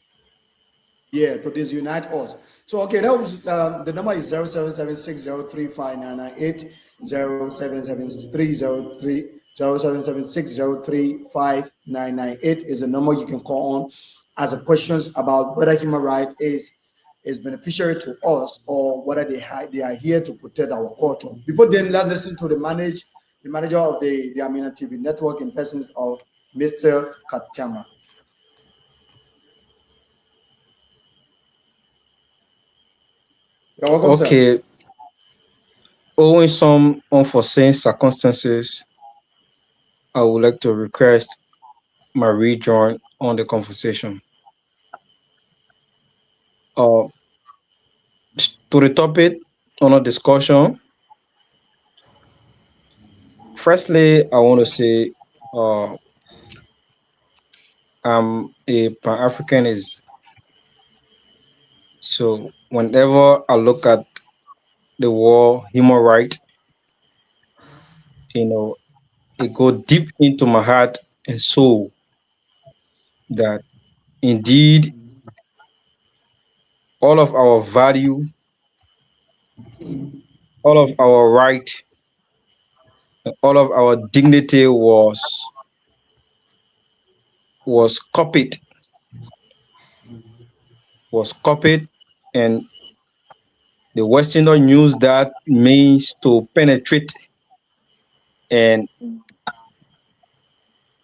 yeah, to disunite us. So okay, that was the number is 0776035998, 0776035998 is the number you can call on as a questions about whether human right is beneficiary to us or whether they are here to protect our culture. Before then, let's listen to the manager of the Amina TV network in persons of Mr. Katama. You're welcome, sir. Okay, owing some unforeseen circumstances, I would like to request my rejoin on the conversation. Uh, to the topic on a discussion, firstly, I want to say uh, I'm a Pan Africanist. So whenever I look at the war human right, you know, it go deep into my heart and soul that indeed all of our value, all of our right, and all of our dignity was was copied, and the Westerner used that means to penetrate and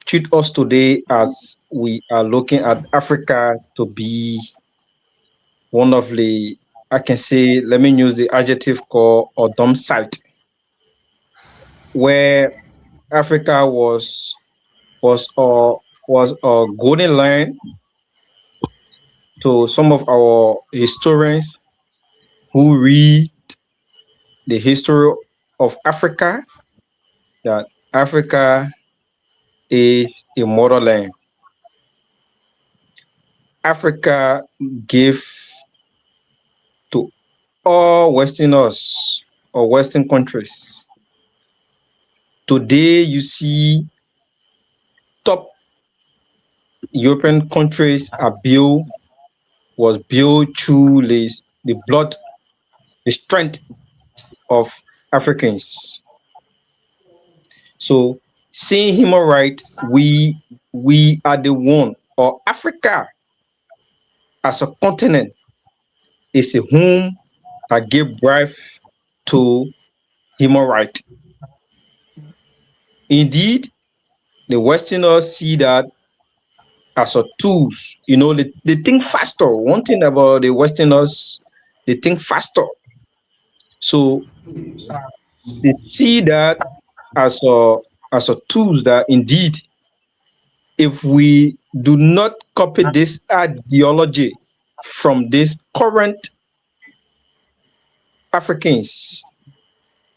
treat us today as we are looking at Africa to be one of the, I can say, let me use the adjective called a dump site, where Africa was a golden land to some of our historians who read the history of Africa, that Africa is a motherland. Africa gave to all Westerners or Western countries. Today, you see top European countries was built through the blood, the strength of Africans. So, seeing human right, we are the one, or Africa as a continent is a home that gave birth to human right. Indeed, the Westerners see that as a tools. They think faster. One thing about the Westerners, they think faster. So they see that as a tools that indeed, if we do not copy this ideology from these current Africans,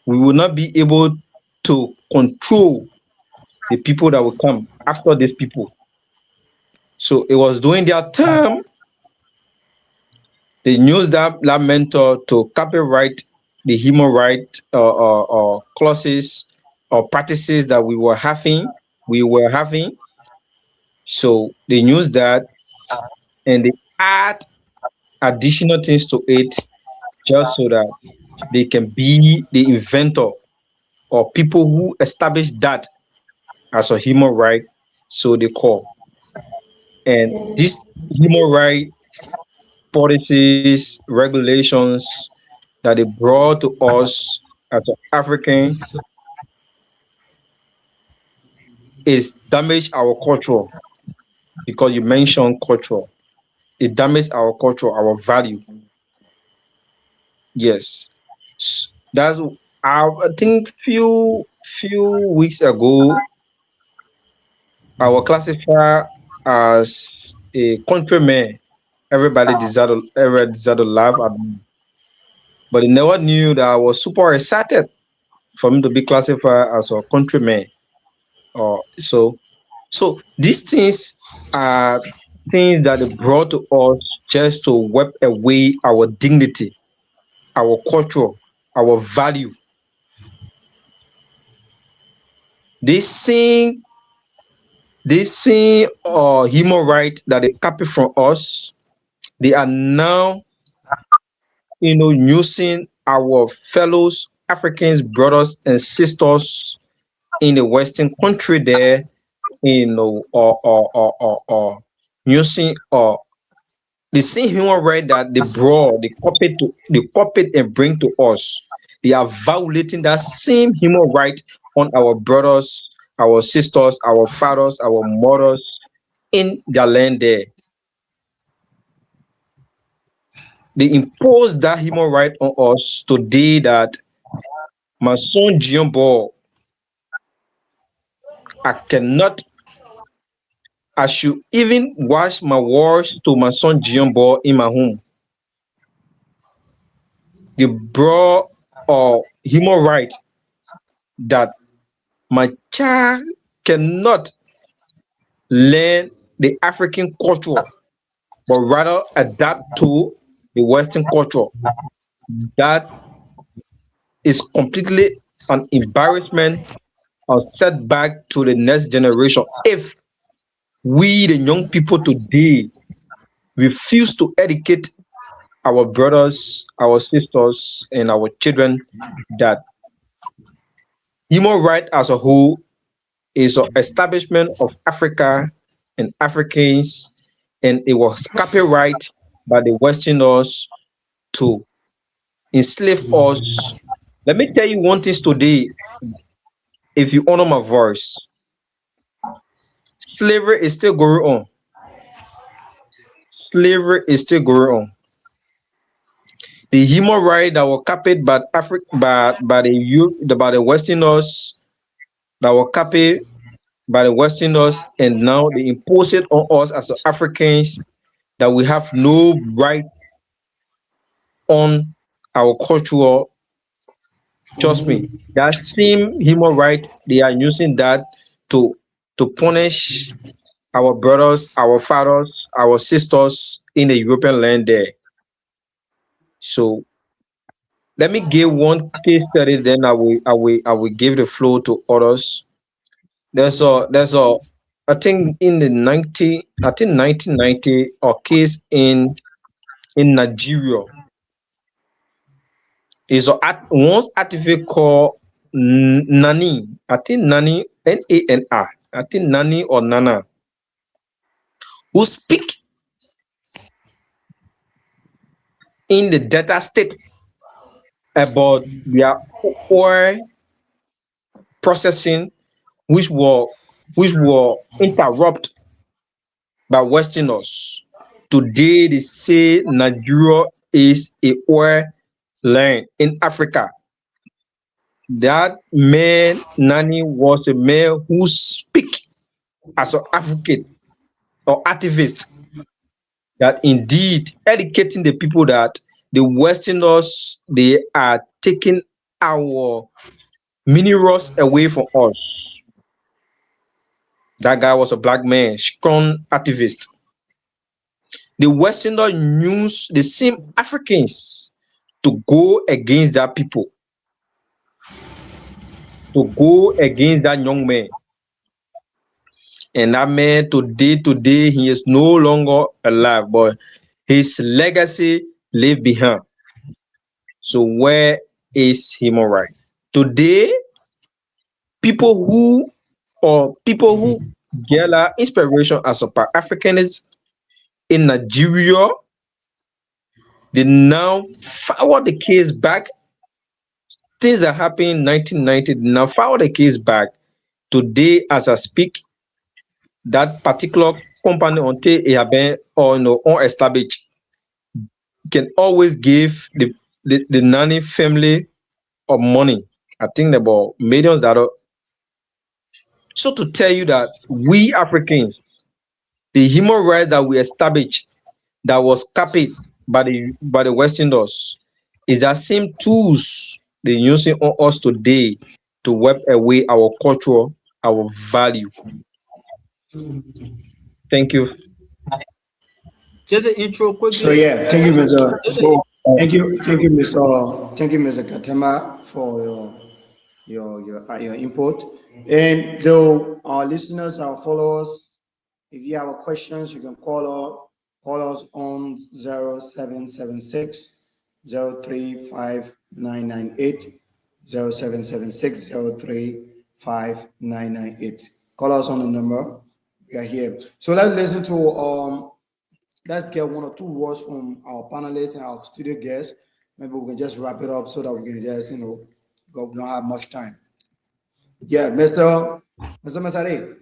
we will not be able to control the people that will come after these people. So it was during their term they used that mentor to copyright the human right clauses or practices that we were having. So they used that and they add additional things to it just so that they can be the inventor or people who establish that as a human right, so they call. And these human right policies, regulations that they brought to us as Africans is damage our culture, because you mentioned culture. It damaged our culture, our value. Yes. That's I think few weeks ago I was classified as a countryman. Everybody deserved to laugh at me. But they never knew that I was super excited for me to be classified as a countryman. So these things are things that they brought to us just to wipe away our dignity, our culture, our value. They sing human right that they copy from us. They are now, using our fellows Africans, brothers and sisters in the Western country there, or using the same human right that they brought, they copied and bring to us. They are violating that same human right on our brothers, our sisters, our fathers, our mothers in their land there. They impose that human right on us today that my son Giombo, I should even wash my words to my son Giombo in my home. They brought human right that my child cannot learn the African culture, but rather adapt to the Western culture. That is completely an embarrassment or setback to the next generation. If we, the young people today, refuse to educate our brothers, our sisters, and our children that human right as a whole is an establishment of Africa and Africans, and it was copyright by the Westerners to enslave us. Let me tell you one thing today, if you honor my voice, slavery is still going on. Slavery is still going on. The human right that were copied by by the Westerners, that were copied by the Westerners, and now they impose it on us as Africans, that we have no right on our culture. Trust me, that same human right, they are using that to punish our brothers, our fathers, our sisters in the European land there. So let me give one case study, then I will give the floor to others. There's a I think in the 1990 a case in Nigeria. Is a one artifact called Nani. I think Nani, Nani. I think Nani or Nana, who speak in the Delta State about their oil processing, which were interrupted by Westerners. Today they say Nigeria is a oil land in Africa. That man Nani was a man who speak as an advocate or activist, that indeed educating the people that the Westerners, they are taking our minerals away from us. That guy was a black man, strong activist. The Westerners use the same Africans to go against that people, to go against that young man. And that man today, he is no longer alive, but his legacy live behind. So where is human right? Today, people who get inspiration as a Pan-Africanist in Nigeria, they now forward the case back. Things that happened in 1990, they now forward the case back. Today, as I speak, that particular company until it have been unestablished can always give the nanny family of money. I think about millions that are. So to tell you that we Africans, the human right that we established, that was copied by the Westerners, is that same tools they're using on us today to wipe away our culture, our value. Thank you. Just an intro quickly. So yeah, thank you, Mr. So, Thank you, Mr. Katema, for your input. And though our listeners, our followers, if you have questions, you can call us on 0776 035 Call us on the number. We are here. So let's listen to let's get one or two words from our panelists and our studio guests. Maybe we can just wrap it up so that we can just, go, we don't have much time. Yeah, Mr. Masare,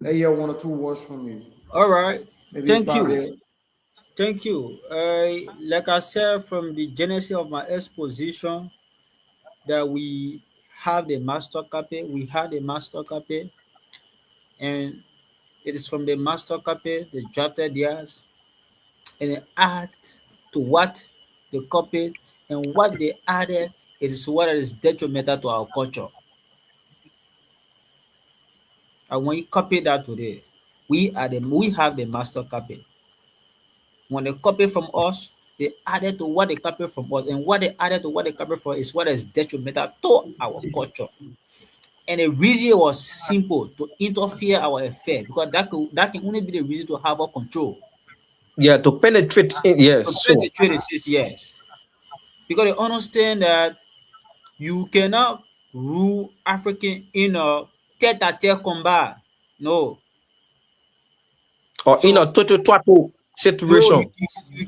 let's hear one or two words from you. All right. Maybe Thank probably, you. Thank you. Like I said from the genesis of my exposition, that we have the master copy, we had a master copy, and it is from the master copy they drafted theirs, and they add to what they copied, and what they added is what is detrimental to our culture. And when you copy that today, we have the master copy. When they copy from us, they added to what they copy from us, and what they added to what they copy from is what is detrimental to our culture. And the reason was simple, to interfere our affair, because that can only be the reason to have our control. Yeah, to penetrate in, To yes. So penetrate is yes. Because they understand that you cannot rule African in a tete-a-tete combat. No. or in a So total no, situation.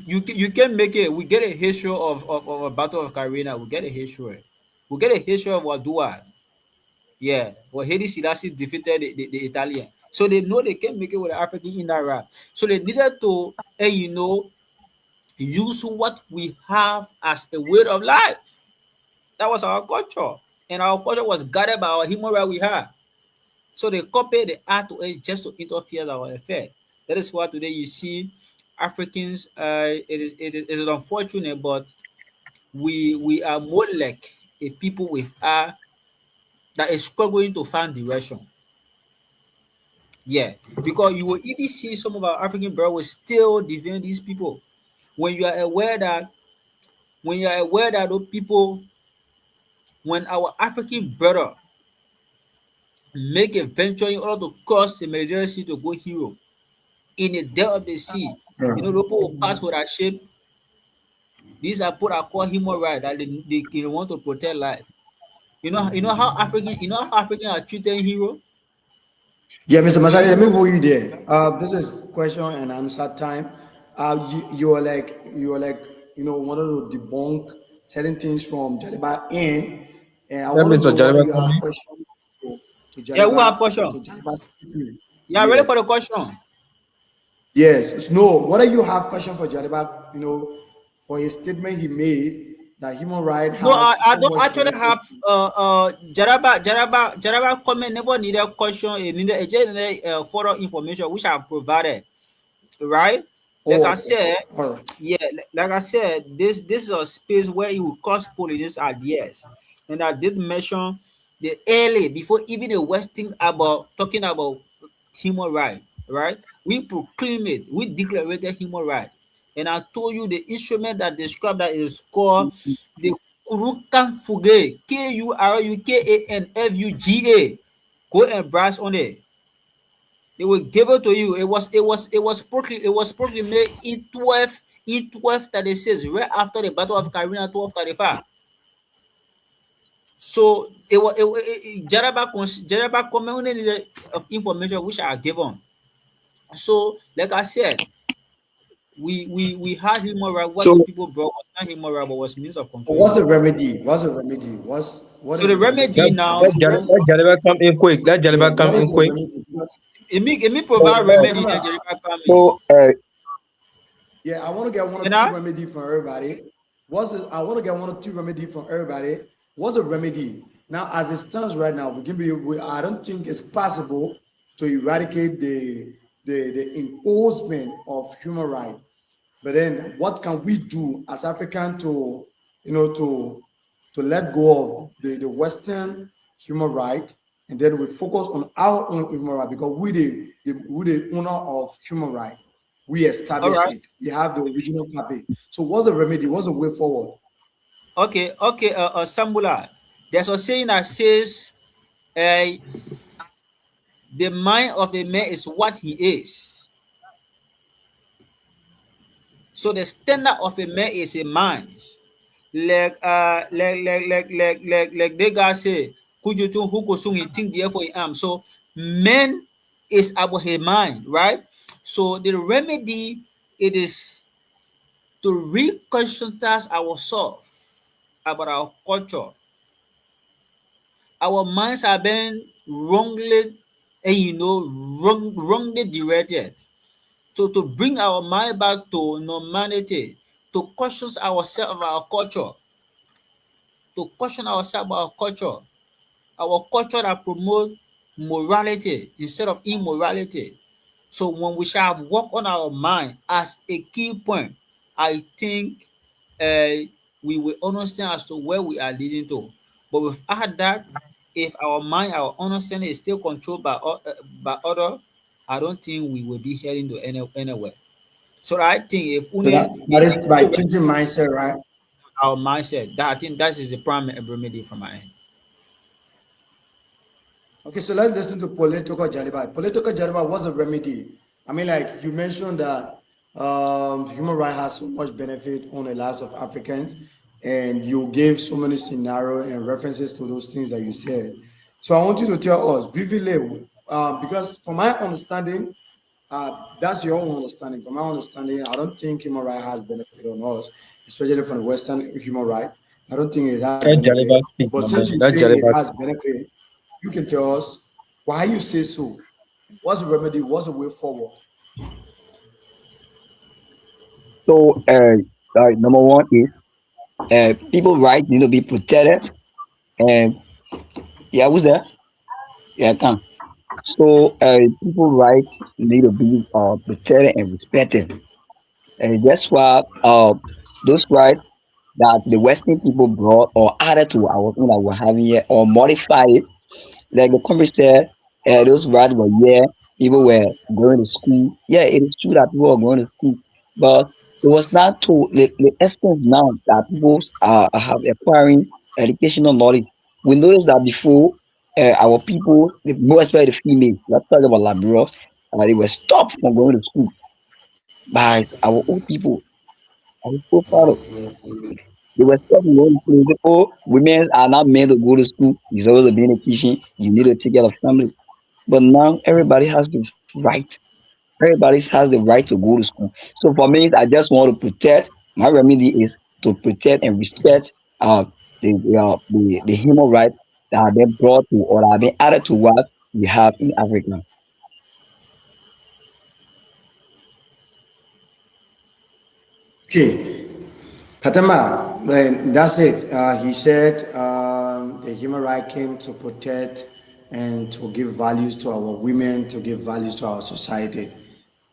you can make it. We get a history of a battle of Carina. We get a history. We get a history of Wadua. Yeah, well, Haile Selassie defeated the Italian. So they know they can make it with the African in that route. So they needed to, use what we have as a way of life. That was our culture. And our culture was guided by our human right we had. So they copied the art to it just to interfere with our affair. That is why today you see Africans, it is unfortunate, but we are more like a people with that is struggling to find direction. Yeah, because you will even see some of our African brothers still defend these people. When you are aware that those people, when our African brother make a venture in order to cross the Mediterranean Sea to go Europe in the depth of the sea, the people will pass with a ship. These are put across human right that they want to protect life. You know how African are treated in Europe. Yeah, Mr. In Masari, let me Europe, hold you there. This is question and answer time. You are like wanted to debunk certain things from Jaliba in, and I Let want to Mr. know whether Jaleba you come have in. questions to yeah, who have Jaliba question? to Jaliba Stephen. Yeah, ready Yeah. for the question. Yes. No. Whether you have question for Jaliba, for his statement he made that human right No, has I so don't much actually benefit. have Jaraba comment never needed question, it needed just needed further information which I have provided, right? Like I Oh, said, all right. yeah, like I said, this is a space where you will cross pollinate ideas. And I did mention the early before even the West thing about talking about human right, right? We proclaim it, we declared human right. And I told you the instrument that described that is called the Kurukan Fuge, Kurukanfuga. Go and browse on it. They will give it to you. It was proclaimed E1236 right after the Battle of Carina 1235. So Jaraba community of information which are given. So like I said, we had human right. What the So people brought was not human right, but was means of What's controlling. the remedy? What's the remedy? What So is the the remedy? remedy now, let Jaleba come in quick. Let Yeah, Jaleba come what is in the quick. remedy? Because it me So, provide Mr. remedy, then Jaliba, Jeremiah come in. so yeah, I want to get one or You two know? remedy from everybody. I want to get one or two remedy from everybody. What's the remedy? Now, as it stands right now, I don't think it's possible to eradicate the imposement of human rights. But then what can we do as African to, to let go of the Western human right, and then we focus on our own human right because we the owner of human right. We All established right. it. We have the original copy. So what's the remedy? What's the way forward? Okay, Sambula. There's a saying that says, uh, the mind of a man is what he is. So the standard of a man is a mind. Like they guys say, kujutu huko sung think therefore I am. So man is about his mind, right? So the remedy, it is to reconscientize ourselves about our culture. Our minds are being wrongly, wrongly directed. So to bring our mind back to normality, to caution ourselves of our culture, our culture that promote morality instead of immorality. So when we shall work on our mind as a key point, I think we will understand as to where we are leading to. But without that, if our mind, our understanding is still controlled by other, I don't think we will be heading to anywhere. So I think if So only that is by changing mindset, right? our mindset, that I think that is the prime remedy from my end. Okay, so let's listen to political Jaliba. Political Jaliba was a remedy. I mean, like you mentioned that human right has so much benefit on the lives of Africans, and you gave so many scenarios and references to those things that you said. So I want you to tell us vividly, because from my understanding, That's your own understanding. From my understanding, I don't think human right has benefit on us, especially from the Western human right. I don't think it has Let benefit. Jaleba speak, But my since man. you Let say it Jaleba has benefit, you can tell us why you say so. What's the remedy? What's the way forward? So, number one is people rights need to be protected. And yeah, who's there? Yeah, I can. So, people rights need to be protected and respected. And that's why those rights that the Western people brought or added to our own that we're having here or modified. Like the country said, those rats were here, people were going to school. Yeah, it is true that people are going to school, but it was not to the extent now that people have acquiring educational knowledge. We noticed that before our people, more especially the females, let's talk about Liberia, they were stopped from going to school by our old people. I was so proud of. They were stopped from going to school. They say, oh, women are not meant to go to school. You're supposed to be in a teaching. You need to take care of family. But now everybody has the right. Everybody has the right to go to school. So for me, I just want to protect. My remedy is to protect and respect the human rights that have been brought to or that have been added to what we have in Africa. Okay, Katama, well, that's it. He said the human right came to protect and to give values to our women, to give values to our society.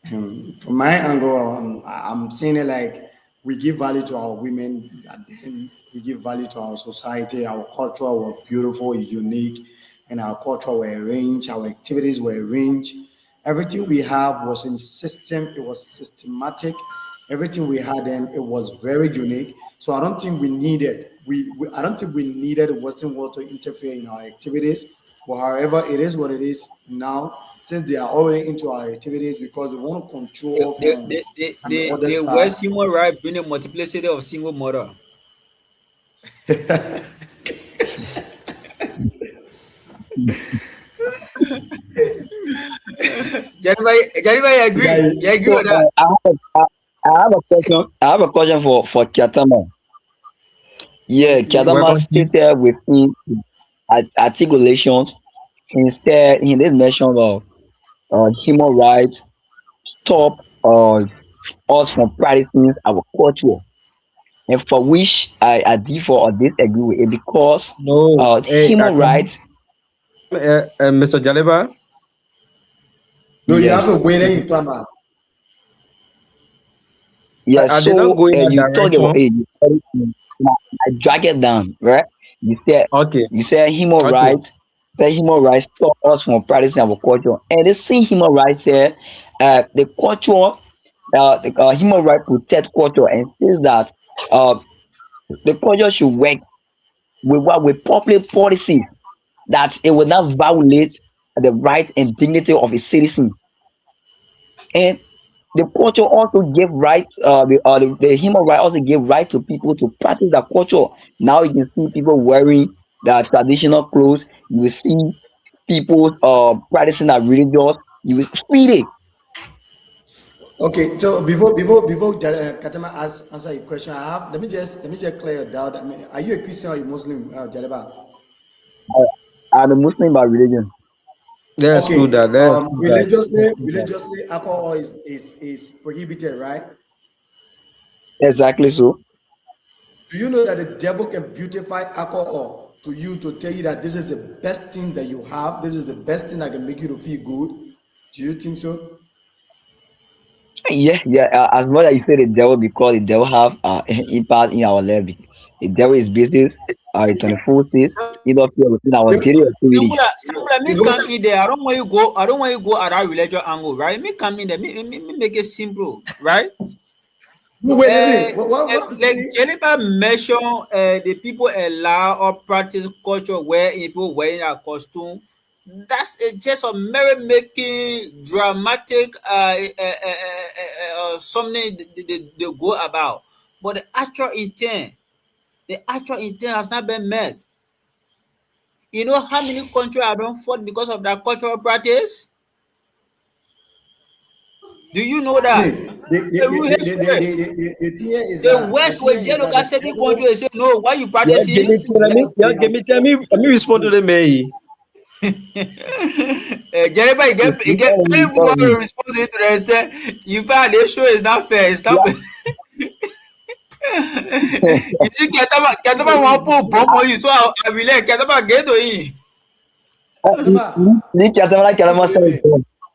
From my angle, I'm seeing it like we give value to our women, and then we give value to our society. Our culture were beautiful, unique, and our culture were arranged. Our activities were arranged. Everything we have was in system. It was systematic. Everything we had then it was very unique. So I don't think we needed I don't think we needed the Western world to interfere in our activities. But however, it is what it is now, since they are already into our activities because they want to control from the other the side. West human right being a multiplicity of single mother. Jennifer, you Yeah, agree? You agree So with that? I have a question. I have a question for Kiatama. Yeah, yeah. Kiatama welcome, Chief. stated within articulations. He said in this mention of human rights stop us from practicing our culture, and for which I differ or disagree with it because No, hey, human rights. Mr. Jaleba, No, you have Yes, a winner in clamas. yes. I did not So go in that you talk about direction. it. You said it, I drag it down, right? You said Okay, you said human okay. rights. Say human rights stop us from practicing our culture, and the same human rights said the culture, the human right protect culture and says that uh, the culture should work with what with public policies that it will not violate the rights and dignity of a citizen. And the culture also give right, the human right also give right to people to practice their culture. Now you can see people wearing their traditional clothes. You will see people practicing their religious. You will freely. Okay, so before Katama answer your question, I have let me just clear your doubt. I mean, are you a Christian or a Muslim, Jaleba? I'm a Muslim by religion. Let's do Okay, that. Let's do that. Let's do that. religiously, alcohol is prohibited, right? Exactly so. Do you know that the devil can beautify alcohol to you to tell you that this is the best thing that you have? This is the best thing that can make you to feel good. Do you think so? Yeah, yeah. As much as you say the devil, because the devil have impact in our life. The devil is busy 24/6. So, He don't feel within our The- daily activities. Samula, me Because come in there. I don't want you go. I don't want you go at that religion angle, right? Me come in there. Me make it simple, right? no, wait, listen. What I'm Like saying. Jennifer mentioned, the people allow or practice culture where people wearing a costume. That's just a merry making, dramatic, something they go about. But the actual intent has not been met. You know how many countries have been fought because of that cultural practice? Do you know that? The thing is The that West will jail look at certain country and say, no, why you Yeah, give practicing? me, tell me, let me respond to them, eh? Jeremy, you get very good one to respond to it to the extent you find the show is not fair. It's not you see, Ketama want to bomb on you, so I will let Ketama get to him. Kadama, Leave Katamala Kalama side.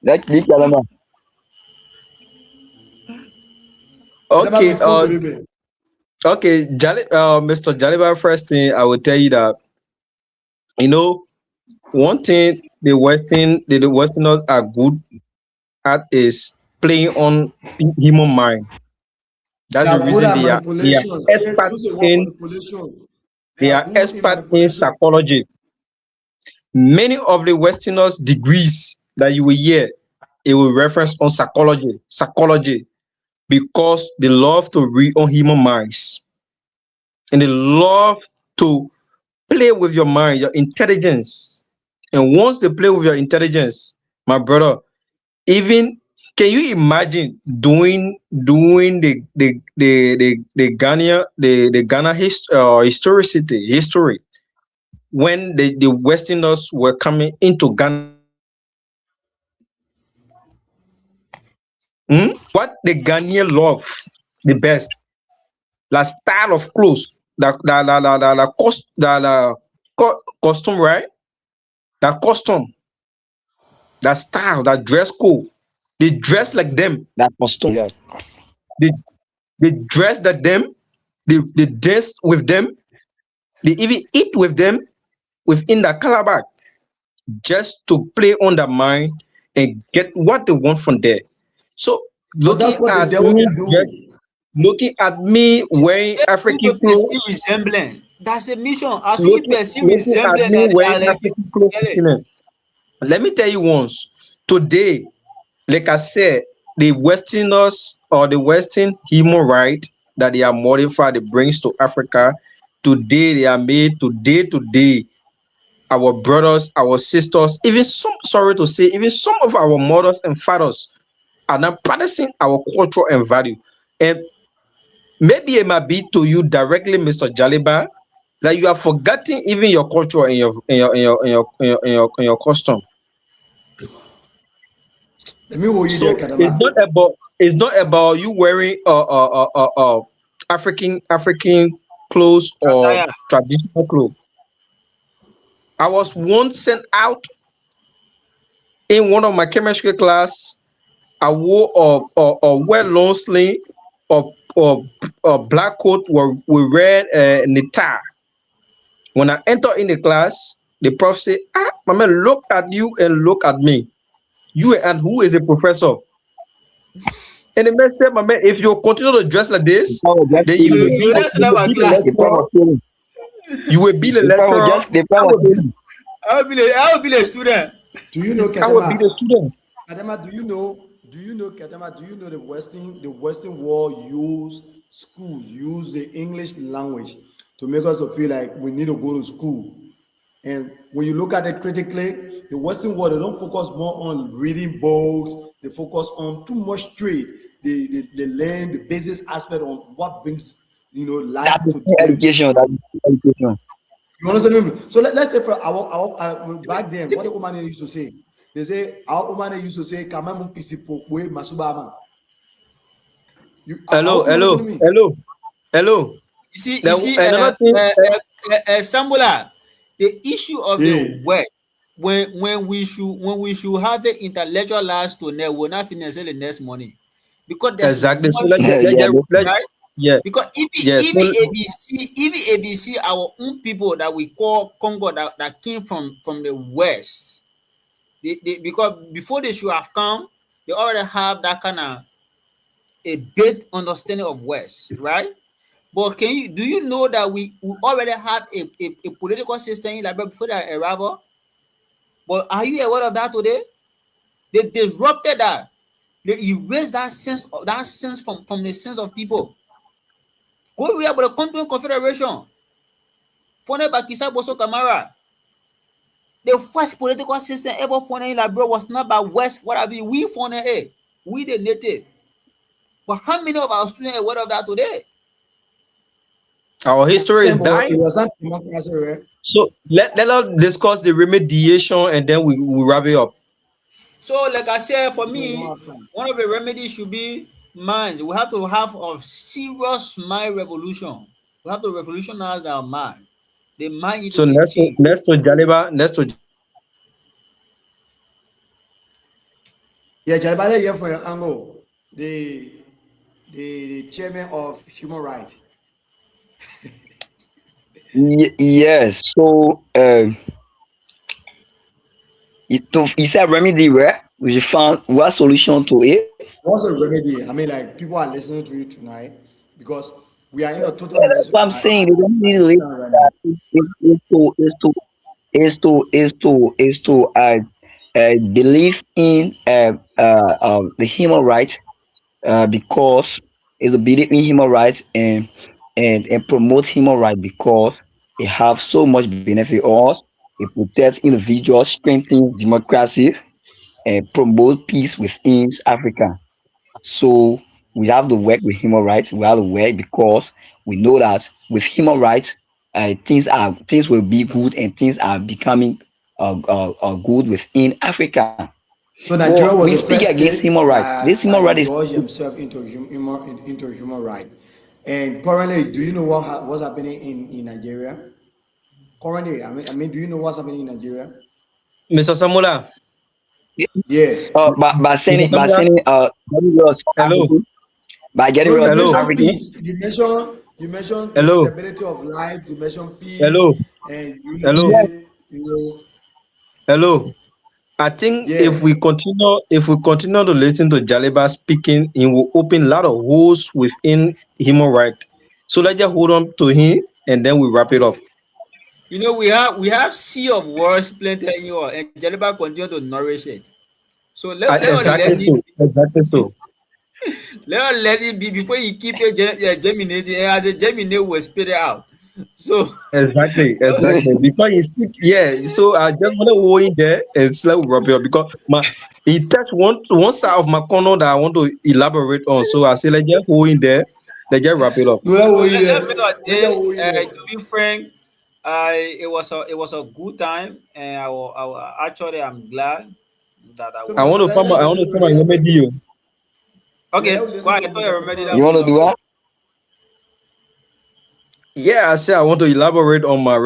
Like leave Kalama. Kadama, Okay, respond to me. okay, Mr. Jaliba, first thing I will tell you that, you know, one thing the Westerners are good at is playing on human mind. They That's the are good reason at they are manipulation. Say, expert use the word in manipulation. They they are are good in expert in manipulation. psychology. Many of the Westerners degrees that you will hear, it will reference on psychology, because they love to read on human minds and they love to play with your mind, your intelligence. And once they play with your intelligence, my brother, even can you imagine doing the Ghana history when the Westerners were coming into Ghana? What the Ghanaian love the best, the style of clothes, the costume, right? The costume, that style, that dress code. They dress like them. That costume. Yeah. They they dress like them. They dance with them. They even eat with them within the calabash, just to play on the mind and get what they want from there. So But that's what the devil can do. looking at me wearing Just you to African perceive clothes, resemblance. That's the mission. As you looking perceive looking at resemblance, me that wearing like you African clothes. get it. Let me tell you once. Today, like I said, the Westerners or the Western human right that they are modified, it brings to Africa. Today, they are made today. Our brothers, our sisters, even some, sorry to say, even some of our mothers and fathers are not practicing our culture and value. And maybe it might be to you directly, Mr. Jaliba, that you have forgotten even your culture and your custom. Let me hold you there, So it's Kadama. not about you wearing African clothes or Attire. traditional clothes. I was once sent out in one of my chemistry class. I wore a well long sleeve or a black coat with red necktie. When I enter in the class, the prof say, "Ah, mama, look at you and look at me. You and who is a professor?" And the man said, "Mama, if you continue to dress like The this, plan was just then killing. You don't you have will a be the class. The plan lecturer. was killing. You will be the The plan was lecturer. just the plan I was will be killing. I will be a student. Do you know, I will be the Kadama? student." Kadama, Kadama, do you know the Western world use schools, use the English language to make us feel like we need to go to school. And when you look at it critically, the Western world, they don't focus more on reading books, they focus on too much trade. They learn the basic aspect on what brings life That is to still them. education. That is still education. You understand me? So let's take for back then, what the woman used to say. They say our woman used to say, "Kamamu kisipo we masubama." I Hello, hope you hello, understand me. hello, hello. You Then see, another thing. Sambola, the issue of the Yeah. West, when we should have the intellectual last to net, we'll not finish the next morning, because there's Exactly. So much Yeah, right. yeah, Because yeah. So even ABC, our own people that we call Congo that came from the West, because before they should have come, they already have that kind of a big understanding of West, right? But do you know that we already have a political system in Liberia before their arrival? But are you aware of that today? They disrupted that. They erased that sense from the sense of people. Go we about the Continental Confederation, founded by Kisa Boso Kamara. The first political system ever founded in Liberia was not by West, what have you, we founded it. We the native. But how many of our students are aware of that today? Our history is It dying. was not democracy, right? So let us discuss the remediation and then we wrap it up. So, like I said, for We me, don't have time. one of the remedies should be minds. We have to have a serious mind revolution. We have to revolutionize our mind. The mind need to So be changed. next to Jaliba, Yeah, Jalbale here for your angle, the chairman of human rights. Yes. So, you said remedy where we should find what solution to it. What's the remedy? I mean, like people are listening to you tonight because we are in a total That's mess what I'm saying. The remedy is situation right now. believe in the human rights, because it's a belief in human rights, and promote human rights because it have so much benefit us. It protects individuals, strengthens democracy, and promote peace within Africa. So we have to work with human rights. We have to work because we know that with human rights, things will be good, and things are becoming good within Africa. So But Nigeria we was the speak first against human state rights. This that human right is indulged himself into human right. And currently, do you know what's happening in Nigeria? Currently, do you know what's happening in Nigeria? Mr. Samula. Yeah. Mr. Samula. getting rid of South Hello. African, by getting No, rid you of South Hello. mentioned African. peace. You mentioned the Hello. stability of life. You mentioned peace Hello. and Hello. Yes, unity. You know, Hello. I think yeah. if we continue to listen to Jaliba speaking, it will open a lot of holes within human right. So let's just hold on to him and then we wrap it up. We have sea of words plenty in you, and Jaliba continue to nourish it. So let us let Exactly it so. Exactly so. let it be before you keep it germinating. As a germinate will spit it out. So Exactly, exactly. Because you speak, yeah. So I just want to go in there and slap rub it up because my he touched one side of my corner that I want to elaborate on. So I say let's just go in there, let's just wrap it up. No, that so way let make there. a Let that day. way there. To be frank, it was a good time, and actually I'm glad that I So, I was. Mr. want to Masari, find my let's I want listen to to find my this. remedy you. Let Okay, us listen why to I thought you Mr. remember Ketema's that you want to Mr. do submission. what? Okwe. Yeah, I say I want to elaborate on my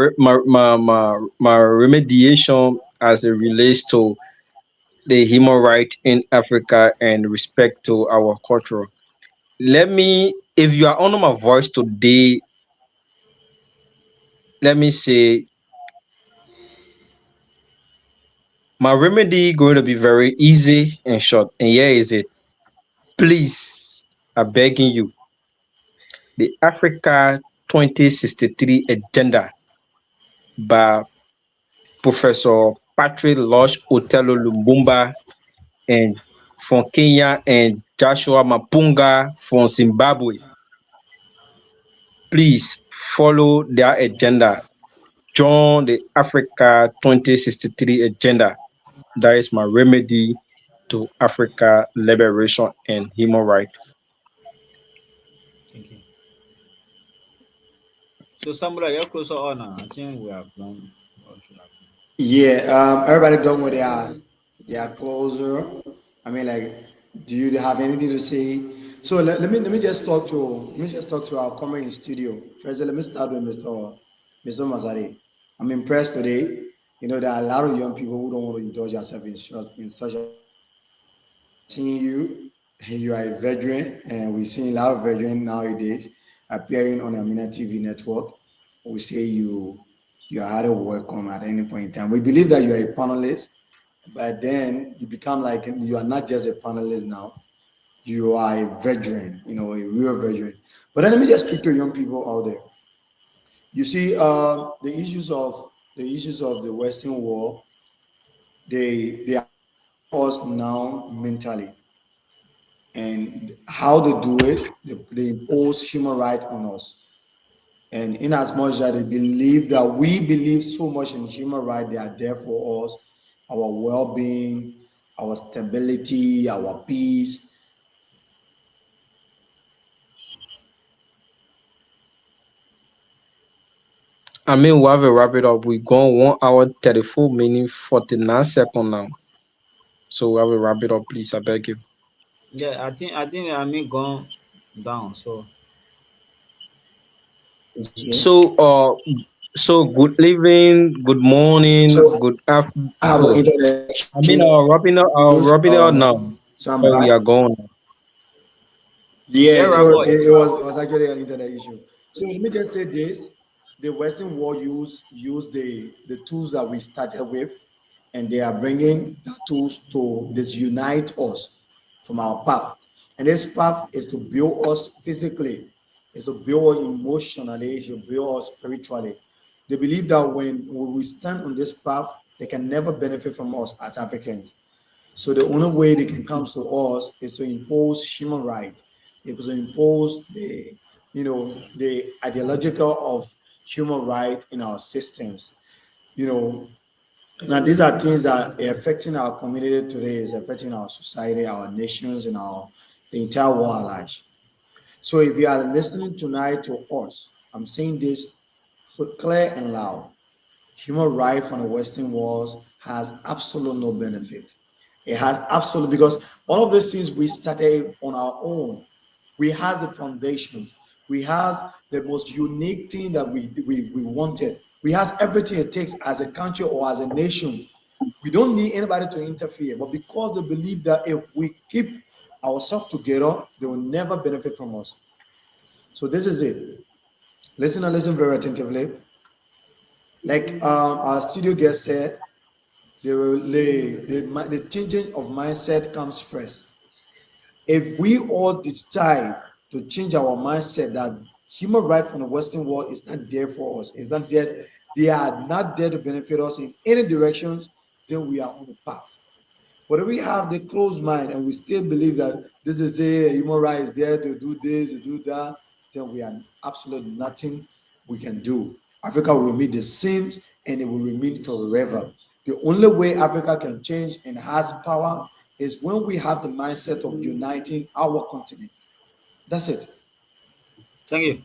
remediation as it relates to the human right in Africa and respect to our culture. Let me, if you are under my voice today, let me say my remedy going to be very easy and short. And here is it. Please, I'm begging you, the Africa 2063 agenda by Professor Patrick Lush Otelo Lumbumba and from Kenya and Joshua Mapunga from Zimbabwe. Please follow their agenda. Join the Africa 2063 agenda. That is my remedy to Africa liberation and human rights. Thank you. So Samuel, you're closer on now. I think we have done what should happen. Yeah, everybody done with their closer. Like, do you have anything to say? So let me just talk to our comment in studio. First, let me start with Mr. Masari. I'm impressed today. There are a lot of young people who don't want to indulge themselves in such a seeing you. You are a veteran, and we're seeing a lot of veterans nowadays appearing on Amina TV network. We say you are highly welcome at any point in time. We believe that you are a panelist, but then you become like you are not just a panelist now. You are a veteran, a real veteran. But then let me just speak to young people out there. You see, the issues of the Western world, they are us now mentally, and how they do it, they impose human right on us. And in as much that they believe that we believe so much in human right, they are there for us, our well-being, our stability, our peace. I mean, we have to wrap it up. We gone 1 hour 34 minutes 49 seconds now. So we have to wrap it up, please. I beg you. Yeah, I think I mean gone down. So Yeah. So so good evening, good morning, So good afternoon. I have an No, internet I mean, issues. wrapping it up now. So I'm So we back. are going. Yeah, yeah, so Rabo. it was actually an internet issue. So let me just say this: the Western world use the tools that we started with, and they are bringing the tools to disunite us from our path. And this path is to build us physically, is to build us emotionally, is to build us spiritually. They believe that when we stand on this path, they can never benefit from us as Africans. So the only way they can come to us is to impose human right. It was to impose the ideological of human right in our systems. You know, now these are things that are affecting our community today, is affecting our society, our nations, and our the entire world at large. So if you are listening tonight to us, I'm saying this clear and loud. Human right from the Western world has absolute no benefit. It has absolute because all of these things we started on our own. We has the foundations. We has the most unique thing that we wanted. We has everything it takes as a country or as a nation. We don't need anybody to interfere. But because they believe that if we keep ourselves together, they will never benefit from us. So this is it. Listen and listen very attentively. Like our studio guest said, the changing of mindset comes first. If we all decide to change our mindset that human right from the Western world is not there for us, is not there, they are not there to benefit us in any directions, then we are on the path. But if we have the closed mind and we still believe that this is a human right is there to do this, to do that, then we are absolutely nothing we can do. Africa will remain the same and it will remain forever. The only way Africa can change and has power is when we have the mindset of uniting our continent. That's it. Thank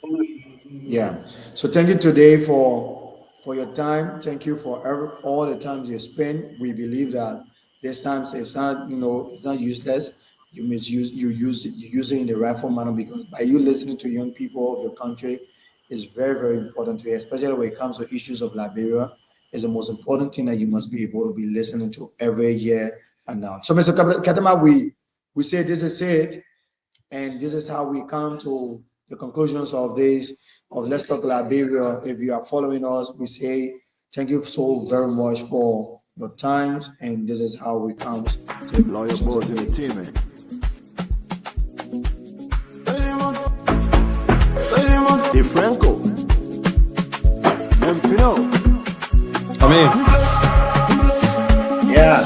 you. Yeah. So thank you today for your time. Thank you for all the times you spend. We believe that this times it's not it's not useless. You use it in the rightful manner because by you listening to young people of your country is very important to you, especially when it comes to issues of Liberia. Is the most important thing that you must be able to be listening to every year and now. So, Mr. Katama, we say this is it. And this is how we come to the conclusions of this of Let's Talk Liberia. If you are following us, we say thank you so very much for your times. And this is how we come to the Lawyer conclusions Boys of this. Entertainment. Hey Franco. Memphino. I mean, Yeah.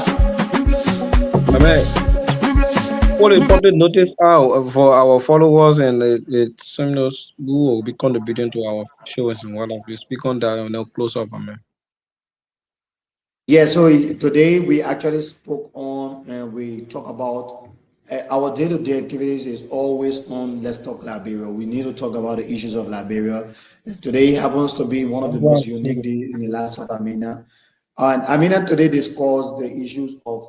I mean, what important notice for our followers and the seminars who will be contributing to our shows and what have you. Speak on that and then close up, I mean. Yeah, so today we actually spoke on and we talk about our day-to-day activities is always on Let's Talk Liberia. We need to talk about the issues of Liberia. Today happens to be one of the most unique days in the life of Amina. And Amina today discussed the issues of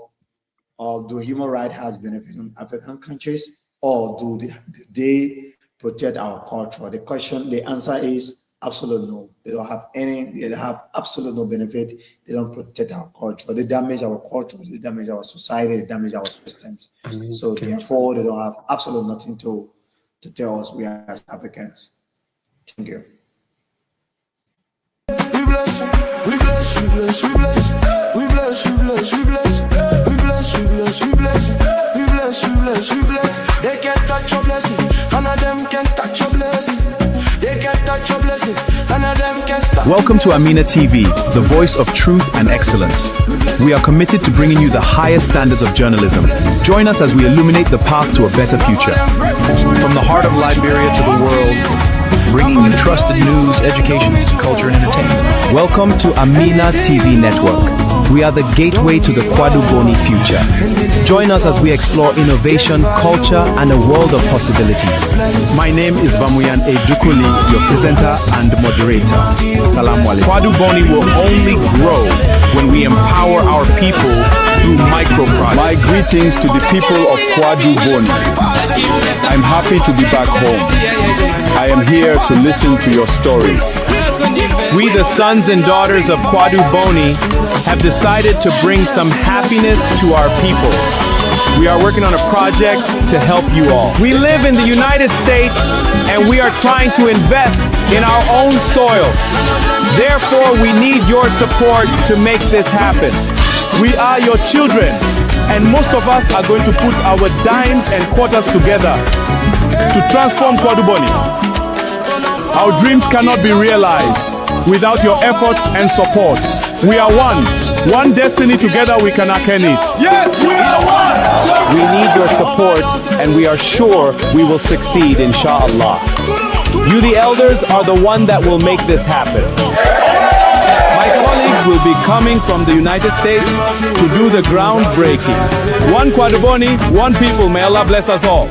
do human rights has benefit in African countries or do they protect our culture? The answer is absolute no. They don't have any, they have absolute no benefit. They don't protect our culture. They damage our culture, they damage our society, they damage our systems. I mean, So therefore, they don't have absolute nothing to tell us we are as Africans. Thank you. We bless, we bless, we bless, we bless, we bless, we bless, we bless, we bless, we bless, we bless, we bless, we bless, we bless. They can't touch your blessing, none of them can touch your blessing. They can't touch your blessing, none of them can stop. Welcome to Amina TV, the voice of truth and excellence. We are committed to bringing you the highest standards of journalism. Join us as we illuminate the path to a better future. From the heart of Liberia to the world, bringing you trusted news, education, culture, and entertainment. Welcome to Amina TV Network. We are the gateway to the Kwadu Boni future. Join us as we explore innovation, culture, and a world of possibilities. My name is Vamuyan Edukuli, your presenter and moderator. Salam alaikum. Kwadu Boni will only grow when we empower our people through micro projects. My greetings to the people of Kwadu Boni. I'm happy to be back home. I am here to listen to your stories. We, the sons and daughters of Kwadu Boni, have decided to bring some happiness to our people. We are working on a project to help you all. We live in the United States and we are trying to invest in our own soil. Therefore, we need your support to make this happen. We are your children, and most of us are going to put our dimes and quarters together to transform Kwadu Boni. Our dreams cannot be realized without your efforts and support. We are one destiny, together we can attain it. Yes, we are one! We need your support, and we are sure we will succeed, inshallah. You, the elders, are the one that will make this happen. My colleagues will be coming from the United States to do the groundbreaking. One Kwadu Boni, one people. May Allah bless us all.